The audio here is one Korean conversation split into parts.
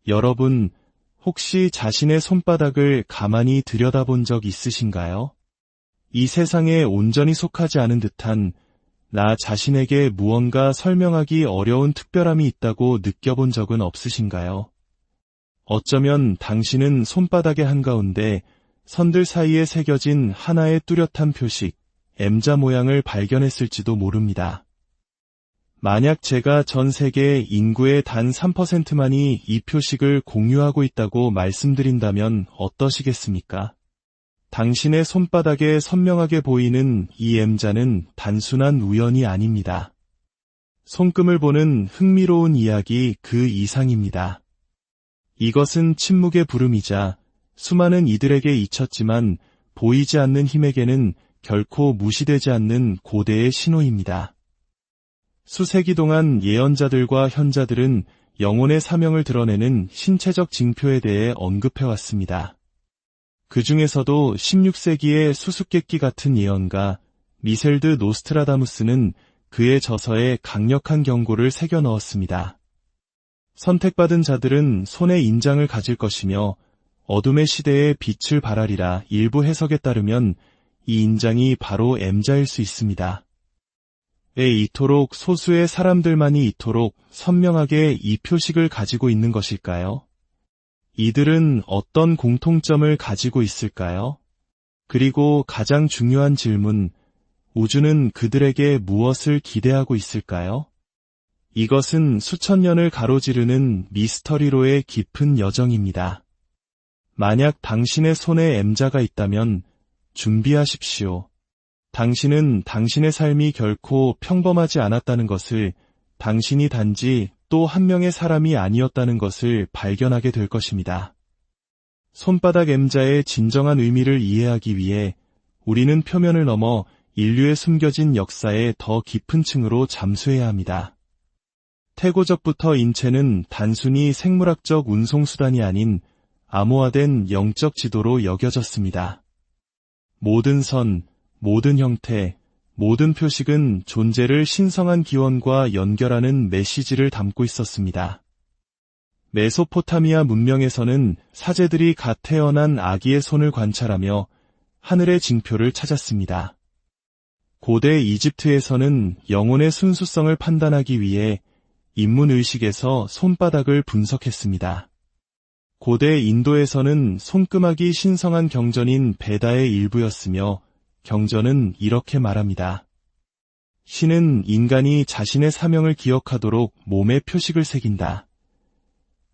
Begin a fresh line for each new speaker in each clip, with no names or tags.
여러분, 혹시 자신의 손바닥을 가만히 들여다본 적 있으신가요? 이 세상에 온전히 속하지 않은 듯한 나 자신에게 무언가 설명하기 어려운 특별함이 있다고 느껴본 적은 없으신가요? 어쩌면 당신은 손바닥의 한가운데 선들 사이에 새겨진 하나의 뚜렷한 표식, M자 모양을 발견했을지도 모릅니다. 만약 제가 전 세계 인구의 단 3%만이 이 표식을 공유하고 있다고 말씀드린다면 어떠시겠습니까? 당신의 손바닥에 선명하게 보이는 이 M자는 단순한 우연이 아닙니다. 손금을 보는 흥미로운 이야기 그 이상입니다. 이것은 침묵의 부름이자 수많은 이들에게 잊혔지만 보이지 않는 힘에게는 결코 무시되지 않는 고대의 신호입니다. 수세기 동안 예언자들과 현자들은 영혼의 사명을 드러내는 신체적 징표에 대해 언급해왔습니다. 그 중에서도 16세기의 수수께끼 같은 예언가 미셀드 노스트라다무스는 그의 저서에 강력한 경고를 새겨 넣었습니다. 선택받은 자들은 손에 인장을 가질 것이며 어둠의 시대에 빛을 발하리라. 일부 해석에 따르면 이 인장이 바로 M자일 수 있습니다. 왜 이토록 소수의 사람들만이 이토록 선명하게 이 표식을 가지고 있는 것일까요? 이들은 어떤 공통점을 가지고 있을까요? 그리고 가장 중요한 질문, 우주는 그들에게 무엇을 기대하고 있을까요? 이것은 수천 년을 가로지르는 미스터리로의 깊은 여정입니다. 만약 당신의 손에 M자가 있다면 준비하십시오. 당신은 당신의 삶이 결코 평범하지 않았다는 것을, 당신이 단지 또 한 명의 사람이 아니었다는 것을 발견하게 될 것입니다. 손바닥 M자의 진정한 의미를 이해하기 위해 우리는 표면을 넘어 인류의 숨겨진 역사의 더 깊은 층으로 잠수해야 합니다. 태고적부터 인체는 단순히 생물학적 운송수단이 아닌 암호화된 영적 지도로 여겨졌습니다. 모든 선, 모든 형태, 모든 표식은 존재를 신성한 기원과 연결하는 메시지를 담고 있었습니다. 메소포타미아 문명에서는 사제들이 갓 태어난 아기의 손을 관찰하며 하늘의 징표를 찾았습니다. 고대 이집트에서는 영혼의 순수성을 판단하기 위해 인문의식에서 손바닥을 분석했습니다. 고대 인도에서는 손금악이 신성한 경전인 베다의 일부였으며 경전은 이렇게 말합니다. 신은 인간이 자신의 사명을 기억하도록 몸에 표식을 새긴다.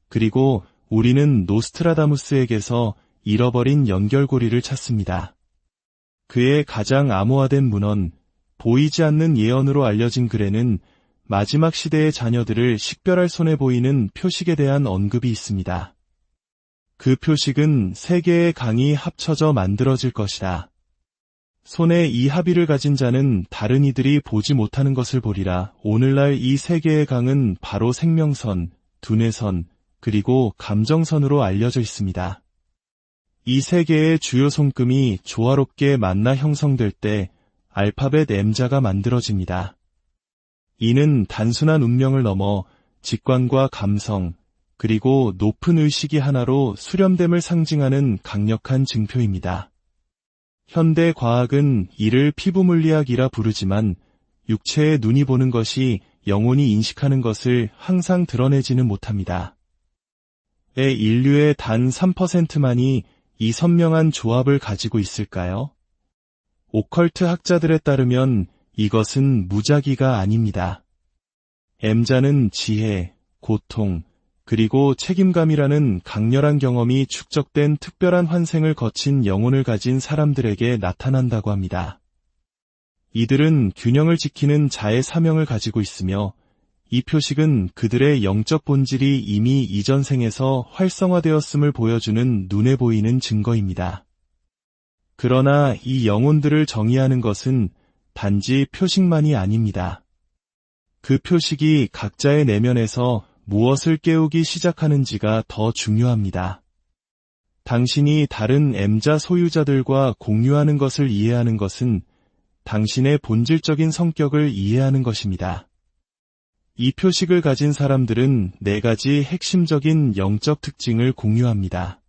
그리고 우리는 노스트라다무스에게서 잃어버린 연결고리를 찾습니다. 그의 가장 암호화된 문헌, 보이지 않는 예언으로 알려진 글에는 마지막 시대의 자녀들을 식별할 손에 보이는 표식에 대한 언급이 있습니다. 그 표식은 세 개의 강이 합쳐져 만들어질 것이다. 손에 이 합의를 가진 자는 다른 이들이 보지 못하는 것을 보리라. 오늘날 이 세 개의 강은 바로 생명선, 두뇌선, 그리고 감정선으로 알려져 있습니다. 이 세 개의 주요 손금이 조화롭게 만나 형성될 때 알파벳 M자가 만들어집니다. 이는 단순한 운명을 넘어 직관과 감성, 그리고 높은 의식이 하나로 수렴됨을 상징하는 강력한 증표입니다. 현대 과학은 이를 피부물리학이라 부르지만 육체의 눈이 보는 것이 영혼이 인식하는 것을 항상 드러내지는 못합니다. 인류의 단 3%만이 이 선명한 조합을 가지고 있을까요? 오컬트 학자들에 따르면 이것은 무작위가 아닙니다. M자는 지혜, 고통, 그리고 책임감이라는 강렬한 경험이 축적된 특별한 환생을 거친 영혼을 가진 사람들에게 나타난다고 합니다. 이들은 균형을 지키는 자의 사명을 가지고 있으며 이 표식은 그들의 영적 본질이 이미 이전 생에서 활성화되었음을 보여주는 눈에 보이는 증거입니다. 그러나 이 영혼들을 정의하는 것은 단지 표식만이 아닙니다. 그 표식이 각자의 내면에서 무엇을 깨우기 시작하는지가 더 중요합니다. 당신이 다른 M자 소유자들과 공유하는 것을 이해하는 것은 당신의 본질적인 성격을 이해하는 것입니다. 이 표식을 가진 사람들은 4가지 핵심적인 영적 특징을 공유합니다.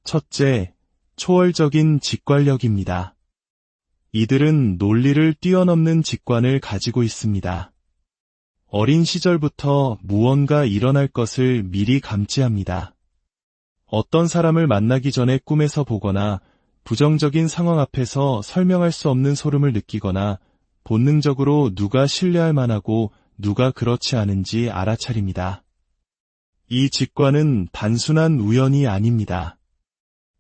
첫째, 초월적인 직관력입니다. 이들은 논리를 뛰어넘는 직관을 가지고 있습니다. 어린 시절부터 무언가 일어날 것을 미리 감지합니다. 어떤 사람을 만나기 전에 꿈에서 보거나 부정적인 상황 앞에서 설명할 수 없는 소름을 느끼거나 본능적으로 누가 신뢰할 만하고 누가 그렇지 않은지 알아차립니다. 이 직관은 단순한 우연이 아닙니다.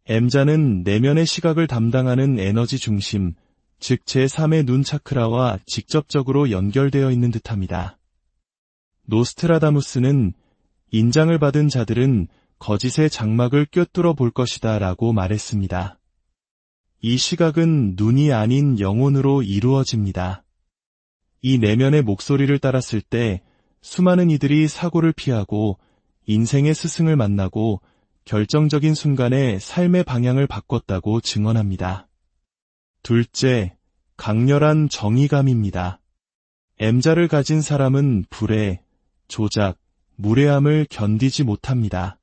M자는 내면의 시각을 담당하는 에너지 중심, 즉 제3의 눈 차크라와 직접적으로 연결되어 있는 듯합니다. 노스트라다무스는 인장을 받은 자들은 거짓의 장막을 꿰뚫어 볼 것이다 라고 말했습니다. 이 시각은 눈이 아닌 영혼으로 이루어집니다. 이 내면의 목소리를 따랐을 때 수많은 이들이 사고를 피하고 인생의 스승을 만나고 결정적인 순간에 삶의 방향을 바꿨다고 증언합니다. 둘째, 강렬한 정의감입니다. M자를 가진 사람은 불의, 조작, 무례함을 견디지 못합니다.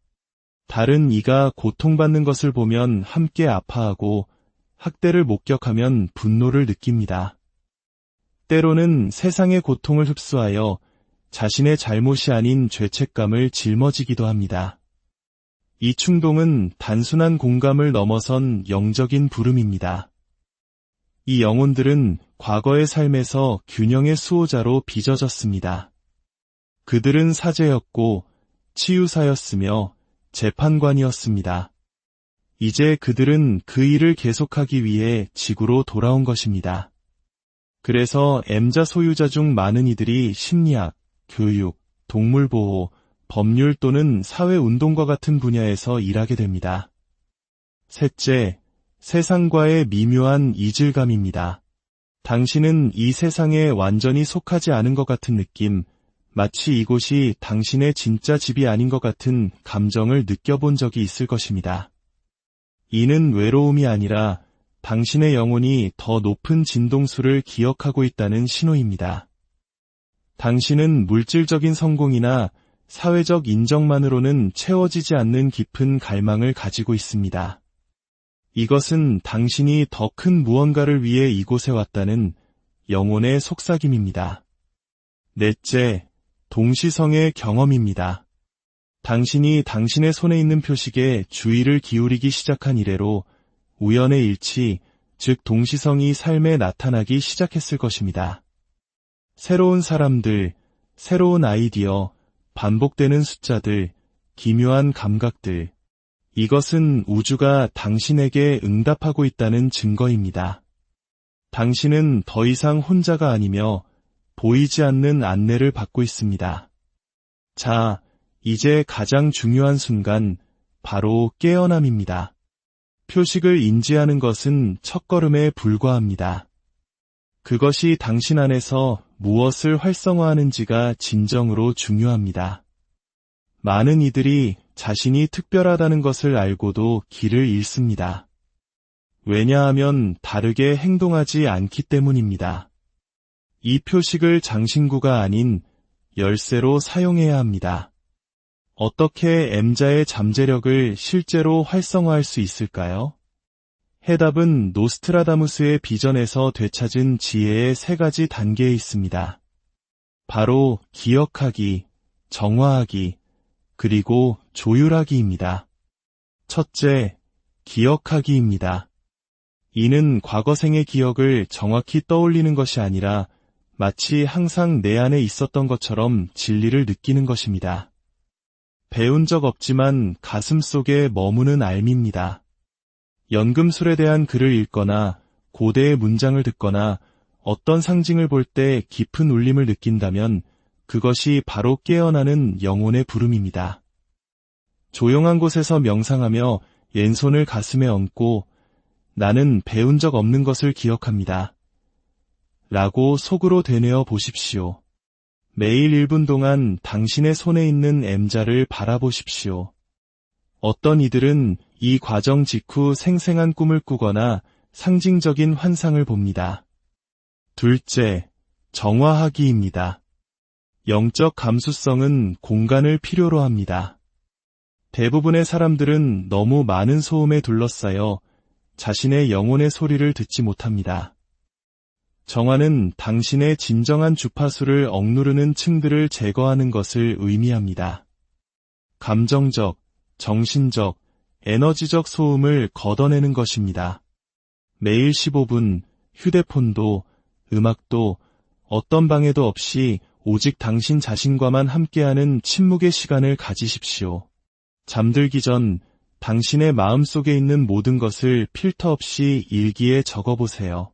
다른 이가 고통받는 것을 보면 함께 아파하고 학대를 목격하면 분노를 느낍니다. 때로는 세상의 고통을 흡수하여 자신의 잘못이 아닌 죄책감을 짊어지기도 합니다. 이 충동은 단순한 공감을 넘어선 영적인 부름입니다. 이 영혼들은 과거의 삶에서 균형의 수호자로 빚어졌습니다. 그들은 사제였고 치유사였으며 재판관이었습니다. 이제 그들은 그 일을 계속하기 위해 지구로 돌아온 것입니다. 그래서 M자 소유자 중 많은 이들이 심리학, 교육, 동물보호, 법률 또는 사회운동과 같은 분야에서 일하게 됩니다. 셋째, 세상과의 미묘한 이질감입니다. 당신은 이 세상에 완전히 속하지 않은 것 같은 느낌, 마치 이곳이 당신의 진짜 집이 아닌 것 같은 감정을 느껴본 적이 있을 것입니다. 이는 외로움이 아니라 당신의 영혼이 더 높은 진동수를 기억하고 있다는 신호입니다. 당신은 물질적인 성공이나 사회적 인정만으로는 채워지지 않는 깊은 갈망을 가지고 있습니다. 이것은 당신이 더 큰 무언가를 위해 이곳에 왔다는 영혼의 속삭임입니다. 넷째, 동시성의 경험입니다. 당신이 당신의 손에 있는 표식에 주의를 기울이기 시작한 이래로 우연의 일치, 즉 동시성이 삶에 나타나기 시작했을 것입니다. 새로운 사람들, 새로운 아이디어, 반복되는 숫자들, 기묘한 감각들, 이것은 우주가 당신에게 응답하고 있다는 증거입니다. 당신은 더 이상 혼자가 아니며 보이지 않는 안내를 받고 있습니다. 자, 이제 가장 중요한 순간, 바로 깨어남입니다. 표식을 인지하는 것은 첫걸음에 불과합니다. 그것이 당신 안에서 무엇을 활성화하는지가 진정으로 중요합니다. 많은 이들이 자신이 특별하다는 것을 알고도 길을 잃습니다. 왜냐하면 다르게 행동하지 않기 때문입니다. 이 표식을 장신구가 아닌 열쇠로 사용해야 합니다. 어떻게 M자의 잠재력을 실제로 활성화할 수 있을까요? 해답은 노스트라다무스의 비전에서 되찾은 지혜의 3가지 단계에 있습니다. 바로 기억하기, 정화하기, 그리고 조율하기입니다. 첫째, 기억하기입니다. 이는 과거생의 기억을 정확히 떠올리는 것이 아니라 마치 항상 내 안에 있었던 것처럼 진리를 느끼는 것입니다. 배운 적 없지만 가슴 속에 머무는 알미입니다. 연금술에 대한 글을 읽거나 고대의 문장을 듣거나 어떤 상징을 볼 때 깊은 울림을 느낀다면 그것이 바로 깨어나는 영혼의 부름입니다. 조용한 곳에서 명상하며 왼손을 가슴에 얹고 나는 배운 적 없는 것을 기억합니다. 라고 속으로 되뇌어 보십시오. 매일 1분 동안 당신의 손에 있는 M자를 바라보십시오. 어떤 이들은 이 과정 직후 생생한 꿈을 꾸거나 상징적인 환상을 봅니다. 둘째, 정화하기입니다. 영적 감수성은 공간을 필요로 합니다. 대부분의 사람들은 너무 많은 소음에 둘러싸여 자신의 영혼의 소리를 듣지 못합니다. 정화는 당신의 진정한 주파수를 억누르는 층들을 제거하는 것을 의미합니다. 감정적, 정신적, 에너지적 소음을 걷어내는 것입니다. 매일 15분, 휴대폰도, 음악도, 어떤 방해도 없이 오직 당신 자신과만 함께하는 침묵의 시간을 가지십시오. 잠들기 전 당신의 마음속에 있는 모든 것을 필터 없이 일기에 적어보세요.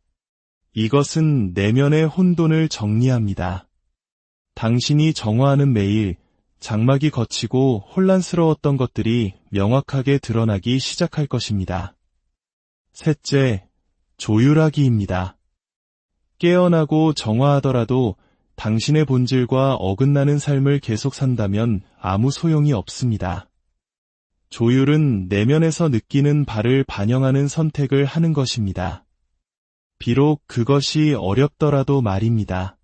이것은 내면의 혼돈을 정리합니다. 당신이 정화하는 매일 장막이 걷히고 혼란스러웠던 것들이 명확하게 드러나기 시작할 것입니다. 셋째, 조율하기입니다. 깨어나고 정화하더라도 당신의 본질과 어긋나는 삶을 계속 산다면 아무 소용이 없습니다. 조율은 내면에서 느끼는 바를 반영하는 선택을 하는 것입니다. 비록 그것이 어렵더라도 말입니다.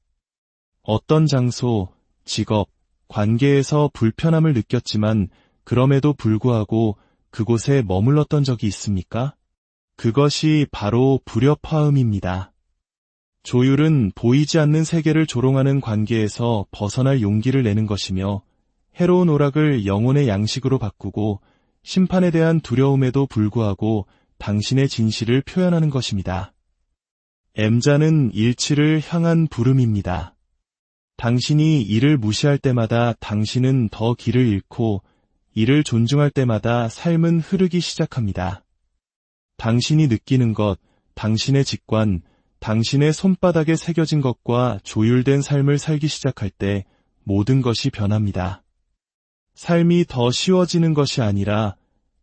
어떤 장소, 직업, 관계에서 불편함을 느꼈지만 그럼에도 불구하고 그곳에 머물렀던 적이 있습니까? 그것이 바로 불협화음입니다. 조율은 보이지 않는 세계를 조롱하는 관계에서 벗어날 용기를 내는 것이며 해로운 오락을 영혼의 양식으로 바꾸고 심판에 대한 두려움에도 불구하고 당신의 진실을 표현하는 것입니다. M자는 일치를 향한 부름입니다. 당신이 이를 무시할 때마다 당신은 더 길을 잃고 이를 존중할 때마다 삶은 흐르기 시작합니다. 당신이 느끼는 것, 당신의 직관, 당신의 손바닥에 새겨진 것과 조율된 삶을 살기 시작할 때 모든 것이 변합니다. 삶이 더 쉬워지는 것이 아니라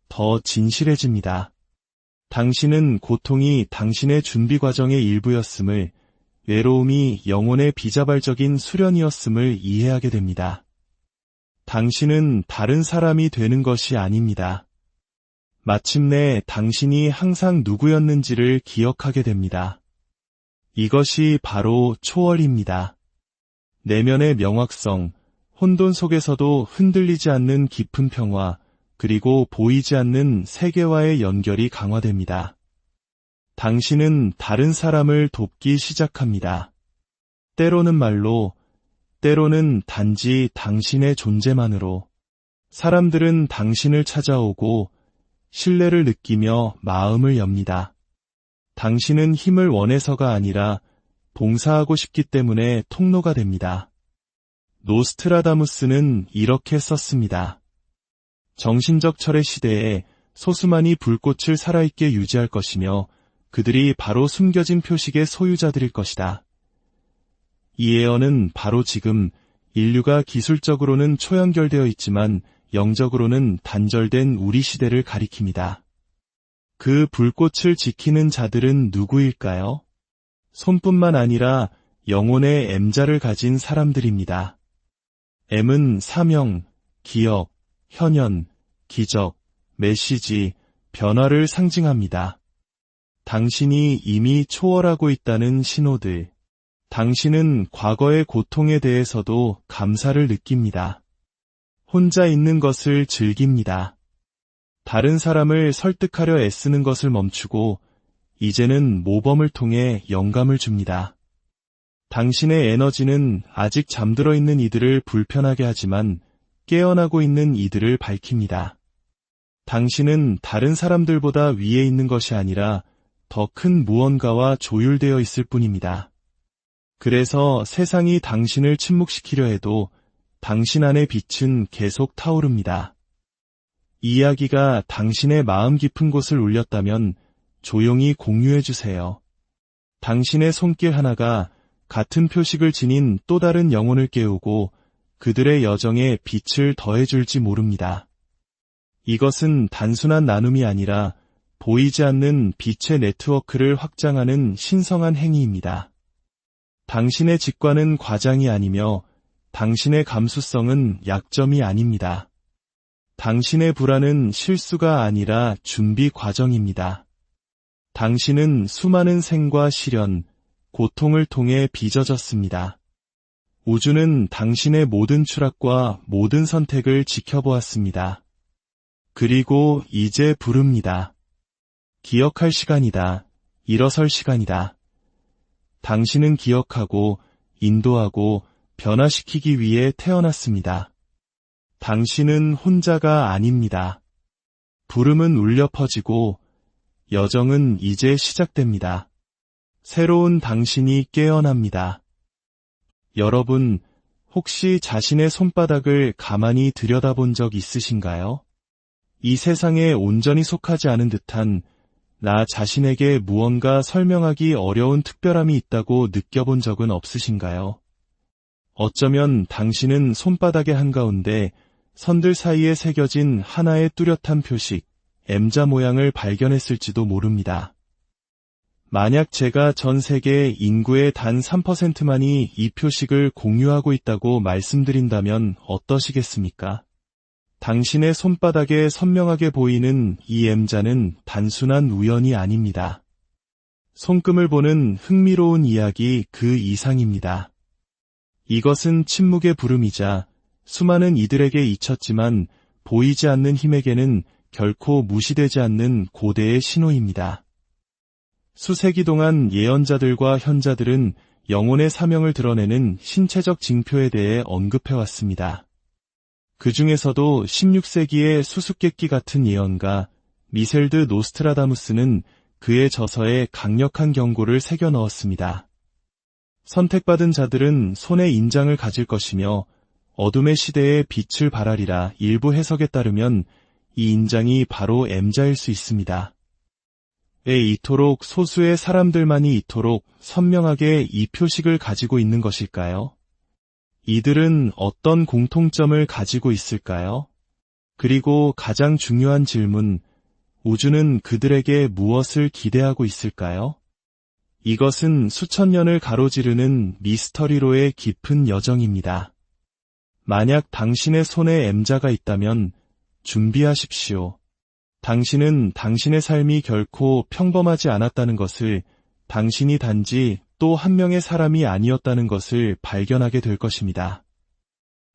더 진실해집니다. 당신은 고통이 당신의 준비 과정의 일부였음을, 외로움이 영혼의 비자발적인 수련이었음을 이해하게 됩니다. 당신은 다른 사람이 되는 것이 아닙니다. 마침내 당신이 항상 누구였는지를 기억하게 됩니다. 이것이 바로 초월입니다. 내면의 명확성, 혼돈 속에서도 흔들리지 않는 깊은 평화, 그리고 보이지 않는 세계와의 연결이 강화됩니다. 당신은 다른 사람을 돕기 시작합니다. 때로는 말로, 때로는 단지 당신의 존재만으로. 사람들은 당신을 찾아오고 신뢰를 느끼며 마음을 엽니다. 당신은 힘을 원해서가 아니라 봉사하고 싶기 때문에 통로가 됩니다. 노스트라다무스는 이렇게 썼습니다. 정신적 철의 시대에 소수만이 불꽃을 살아있게 유지할 것이며 그들이 바로 숨겨진 표식의 소유자들일 것이다. 이 예언은 바로 지금 인류가 기술적으로는 초연결되어 있지만 영적으로는 단절된 우리 시대를 가리킵니다. 그 불꽃을 지키는 자들은 누구일까요? 손뿐만 아니라 영혼의 M자를 가진 사람들입니다. M은 사명, 기억, 현현, 기적, 메시지, 변화를 상징합니다. 당신이 이미 초월하고 있다는 신호들. 당신은 과거의 고통에 대해서도 감사를 느낍니다. 혼자 있는 것을 즐깁니다. 다른 사람을 설득하려 애쓰는 것을 멈추고 이제는 모범을 통해 영감을 줍니다. 당신의 에너지는 아직 잠들어 있는 이들을 불편하게 하지만 깨어나고 있는 이들을 밝힙니다. 당신은 다른 사람들보다 위에 있는 것이 아니라 더 큰 무언가와 조율되어 있을 뿐입니다. 그래서 세상이 당신을 침묵시키려 해도 당신 안의 빛은 계속 타오릅니다. 이야기가 당신의 마음 깊은 곳을 울렸다면 조용히 공유해 주세요. 당신의 손길 하나가 같은 표식을 지닌 또 다른 영혼을 깨우고 그들의 여정에 빛을 더해줄지 모릅니다. 이것은 단순한 나눔이 아니라 보이지 않는 빛의 네트워크를 확장하는 신성한 행위입니다. 당신의 직관은 과장이 아니며 당신의 감수성은 약점이 아닙니다. 당신의 불안은 실수가 아니라 준비 과정입니다. 당신은 수많은 생과 시련, 고통을 통해 빚어졌습니다. 우주는 당신의 모든 추락과 모든 선택을 지켜보았습니다. 그리고 이제 부릅니다. 기억할 시간이다. 일어설 시간이다. 당신은 기억하고 인도하고 변화시키기 위해 태어났습니다. 당신은 혼자가 아닙니다. 부름은 울려 퍼지고 여정은 이제 시작됩니다. 새로운 당신이 깨어납니다. 여러분, 혹시 자신의 손바닥을 가만히 들여다본 적 있으신가요? 이 세상에 온전히 속하지 않은 듯한 나 자신에게 무언가 설명하기 어려운 특별함이 있다고 느껴본 적은 없으신가요? 어쩌면 당신은 손바닥의 한가운데 선들 사이에 새겨진 하나의 뚜렷한 표식, M자 모양을 발견했을지도 모릅니다. 만약 제가 전 세계 인구의 단 3%만이 이 표식을 공유하고 있다고 말씀드린다면 어떠시겠습니까? 당신의 손바닥에 선명하게 보이는 이 M자는 단순한 우연이 아닙니다. 손금을 보는 흥미로운 이야기 그 이상입니다. 이것은 침묵의 부름이자 수많은 이들에게 잊혔지만 보이지 않는 힘에게는 결코 무시되지 않는 고대의 신호입니다. 수세기 동안 예언자들과 현자들은 영혼의 사명을 드러내는 신체적 징표에 대해 언급해왔습니다. 그 중에서도 16세기의 수수께끼 같은 예언가 미셀드 노스트라다무스는 그의 저서에 강력한 경고를 새겨 넣었습니다. 선택받은 자들은 손에 인장을 가질 것이며 어둠의 시대에 빛을 발하리라. 일부 해석에 따르면 이 인장이 바로 M자일 수 있습니다. 왜 이토록 소수의 사람들만이 이토록 선명하게 이 표식을 가지고 있는 것일까요? 이들은 어떤 공통점을 가지고 있을까요? 그리고 가장 중요한 질문, 우주는 그들에게 무엇을 기대하고 있을까요? 이것은 수천 년을 가로지르는 미스터리로의 깊은 여정입니다. 만약 당신의 손에 M자가 있다면 준비하십시오. 당신은 당신의 삶이 결코 평범하지 않았다는 것을, 당신이 단지 또 한 명의 사람이 아니었다는 것을 발견하게 될 것입니다.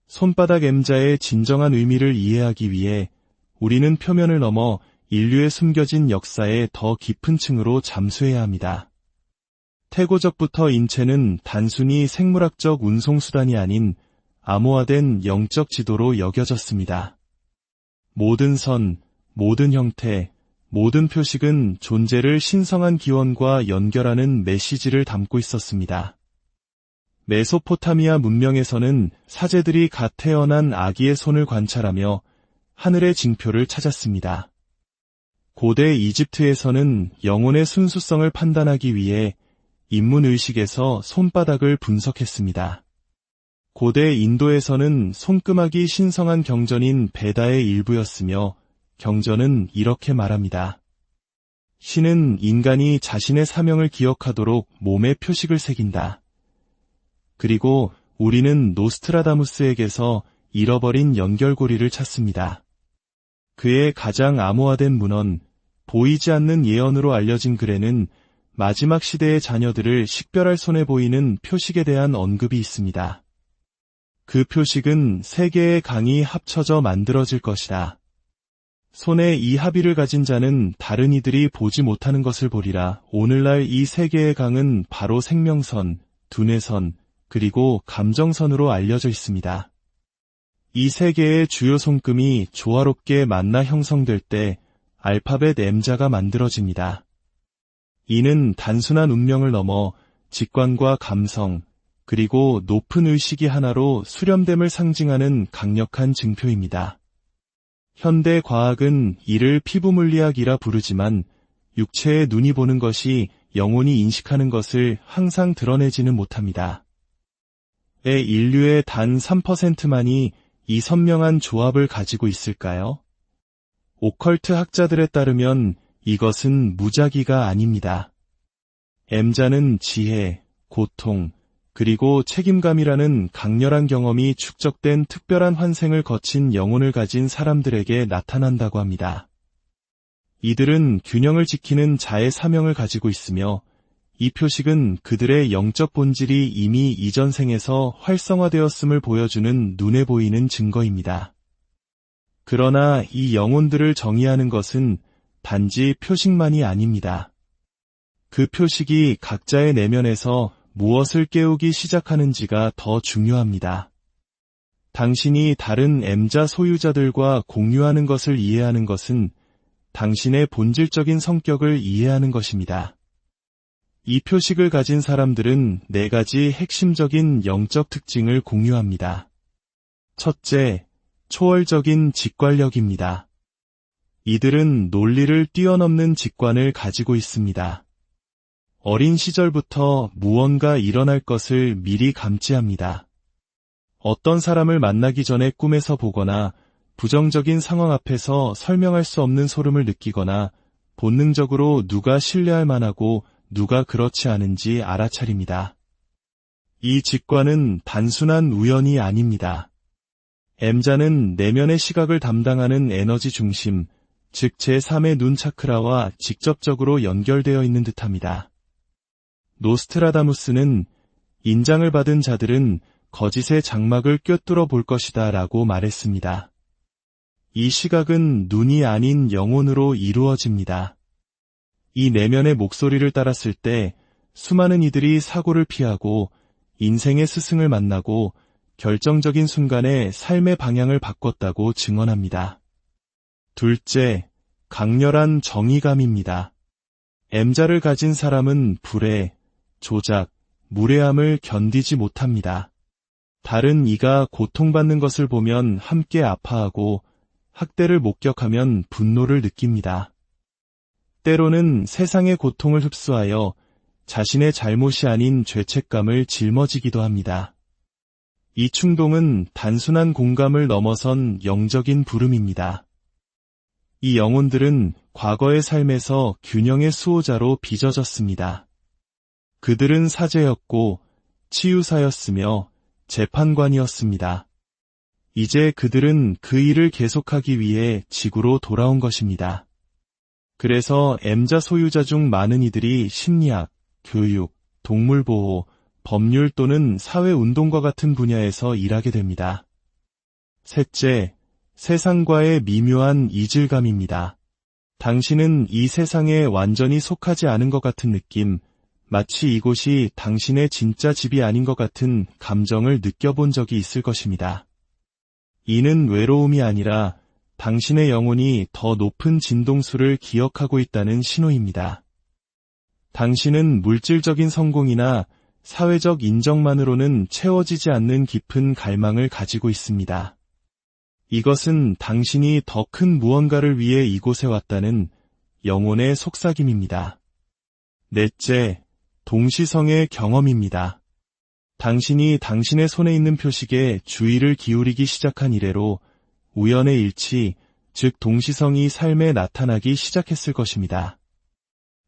손바닥 M자의 진정한 의미를 이해하기 위해 우리는 표면을 넘어 인류의 숨겨진 역사의 더 깊은 층으로 잠수해야 합니다. 태고적부터 인체는 단순히 생물학적 운송수단이 아닌 암호화된 영적 지도로 여겨졌습니다. 모든 선, 모든 형태, 모든 표식은 존재를 신성한 기원과 연결하는 메시지를 담고 있었습니다. 메소포타미아 문명에서는 사제들이 갓 태어난 아기의 손을 관찰하며 하늘의 징표를 찾았습니다. 고대 이집트에서는 영혼의 순수성을 판단하기 위해 인문의식에서 손바닥을 분석했습니다. 고대 인도에서는 손금악이 신성한 경전인 베다의 일부였으며 경전은 이렇게 말합니다. 신은 인간이 자신의 사명을 기억하도록 몸에 표식을 새긴다. 그리고 우리는 노스트라다무스에게서 잃어버린 연결고리를 찾습니다. 그의 가장 암호화된 문헌, 보이지 않는 예언으로 알려진 글에는 마지막 시대의 자녀들을 식별할 손에 보이는 표식에 대한 언급이 있습니다. 그 표식은 세 개의 강이 합쳐져 만들어질 것이다. 손에 이 합의를 가진 자는 다른 이들이 보지 못하는 것을 보리라. 오늘날 이 세 개의 강은 바로 생명선, 두뇌선, 그리고 감정선으로 알려져 있습니다. 이 세 개의 주요 손금이 조화롭게 만나 형성될 때 알파벳 M자가 만들어집니다. 이는 단순한 운명을 넘어 직관과 감성, 그리고 높은 의식이 하나로 수렴됨을 상징하는 강력한 증표입니다. 현대 과학은 이를 피부물리학이라 부르지만 육체의 눈이 보는 것이 영혼이 인식하는 것을 항상 드러내지는 못합니다. 왜 인류의 단 3%만이 이 선명한 조합을 가지고 있을까요? 오컬트 학자들에 따르면 이것은 무작위가 아닙니다. M자는 지혜, 고통, 그리고 책임감이라는 강렬한 경험이 축적된 특별한 환생을 거친 영혼을 가진 사람들에게 나타난다고 합니다. 이들은 균형을 지키는 자의 사명을 가지고 있으며 이 표식은 그들의 영적 본질이 이미 이전 생에서 활성화되었음을 보여주는 눈에 보이는 증거입니다. 그러나 이 영혼들을 정의하는 것은 단지 표식만이 아닙니다. 그 표식이 각자의 내면에서 무엇을 깨우기 시작하는지가 더 중요합니다. 당신이 다른 M자 소유자들과 공유하는 것을 이해하는 것은 당신의 본질적인 성격을 이해하는 것입니다. 이 표식을 가진 사람들은 4가지 핵심적인 영적 특징을 공유합니다. 첫째, 초월적인 직관력입니다. 이들은 논리를 뛰어넘는 직관을 가지고 있습니다. 어린 시절부터 무언가 일어날 것을 미리 감지합니다. 어떤 사람을 만나기 전에 꿈에서 보거나 부정적인 상황 앞에서 설명할 수 없는 소름을 느끼거나 본능적으로 누가 신뢰할 만하고 누가 그렇지 않은지 알아차립니다. 이 직관은 단순한 우연이 아닙니다. M자는 내면의 시각을 담당하는 에너지 중심, 즉 제3의 눈 차크라와 직접적으로 연결되어 있는 듯합니다. 노스트라다무스는 인장을 받은 자들은 거짓의 장막을 꿰뚫어 볼 것이다 라고 말했습니다. 이 시각은 눈이 아닌 영혼으로 이루어집니다. 이 내면의 목소리를 따랐을 때 수많은 이들이 사고를 피하고 인생의 스승을 만나고 결정적인 순간에 삶의 방향을 바꿨다고 증언합니다. 둘째, 강렬한 정의감입니다. M자를 가진 사람은 불의, 조작, 무례함을 견디지 못합니다. 다른 이가 고통받는 것을 보면 함께 아파하고 학대를 목격하면 분노를 느낍니다. 때로는 세상의 고통을 흡수하여 자신의 잘못이 아닌 죄책감을 짊어지기도 합니다. 이 충동은 단순한 공감을 넘어선 영적인 부름입니다. 이 영혼들은 과거의 삶에서 균형의 수호자로 빚어졌습니다. 그들은 사제였고 치유사였으며 재판관이었습니다. 이제 그들은 그 일을 계속하기 위해 지구로 돌아온 것입니다. 그래서 M자 소유자 중 많은 이들이 심리학, 교육, 동물보호, 법률 또는 사회운동과 같은 분야에서 일하게 됩니다. 셋째, 세상과의 미묘한 이질감입니다. 당신은 이 세상에 완전히 속하지 않은 것 같은 느낌, 마치 이곳이 당신의 진짜 집이 아닌 것 같은 감정을 느껴본 적이 있을 것입니다. 이는 외로움이 아니라 당신의 영혼이 더 높은 진동수를 기억하고 있다는 신호입니다. 당신은 물질적인 성공이나 사회적 인정만으로는 채워지지 않는 깊은 갈망을 가지고 있습니다. 이것은 당신이 더 큰 무언가를 위해 이곳에 왔다는 영혼의 속삭임입니다. 넷째, 동시성의 경험입니다. 당신이 당신의 손에 있는 표식에 주의를 기울이기 시작한 이래로 우연의 일치, 즉 동시성이 삶에 나타나기 시작했을 것입니다.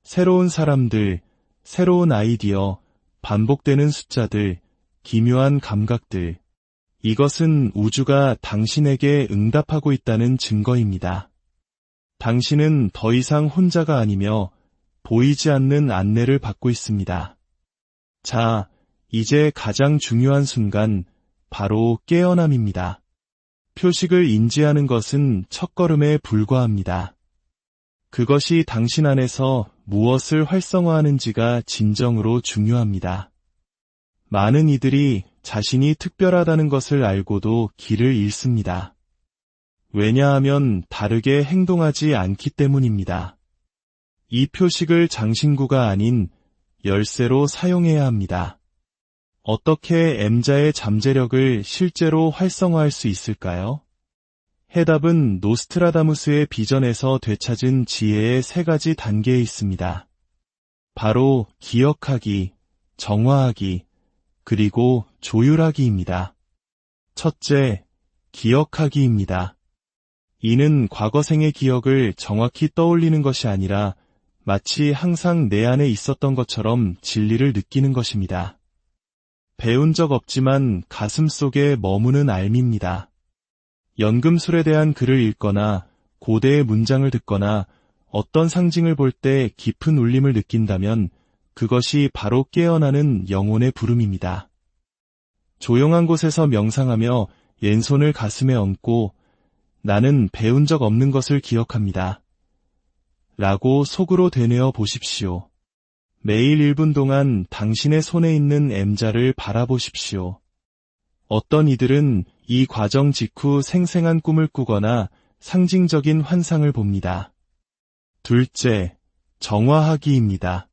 새로운 사람들, 새로운 아이디어, 반복되는 숫자들, 기묘한 감각들, 이것은 우주가 당신에게 응답하고 있다는 증거입니다. 당신은 더 이상 혼자가 아니며 보이지 않는 안내를 받고 있습니다. 자, 이제 가장 중요한 순간, 바로 깨어남입니다. 표식을 인지하는 것은 첫걸음에 불과합니다. 그것이 당신 안에서 무엇을 활성화하는지가 진정으로 중요합니다. 많은 이들이 자신이 특별하다는 것을 알고도 길을 잃습니다. 왜냐하면 다르게 행동하지 않기 때문입니다. 이 표식을 장신구가 아닌 열쇠로 사용해야 합니다. 어떻게 M자의 잠재력을 실제로 활성화할 수 있을까요? 해답은 노스트라다무스의 비전에서 되찾은 지혜의 3가지 단계에 있습니다. 바로 기억하기, 정화하기, 그리고 조율하기입니다. 첫째, 기억하기입니다. 이는 과거생의 기억을 정확히 떠올리는 것이 아니라 마치 항상 내 안에 있었던 것처럼 진리를 느끼는 것입니다. 배운 적 없지만 가슴 속에 머무는 알미입니다. 연금술에 대한 글을 읽거나 고대의 문장을 듣거나 어떤 상징을 볼 때 깊은 울림을 느낀다면 그것이 바로 깨어나는 영혼의 부름입니다. 조용한 곳에서 명상하며 왼손을 가슴에 얹고 나는 배운 적 없는 것을 기억합니다. 라고 속으로 되뇌어 보십시오. 매일 1분 동안 당신의 손에 있는 M자를 바라보십시오. 어떤 이들은 이 과정 직후 생생한 꿈을 꾸거나 상징적인 환상을 봅니다. 둘째, 정화하기입니다.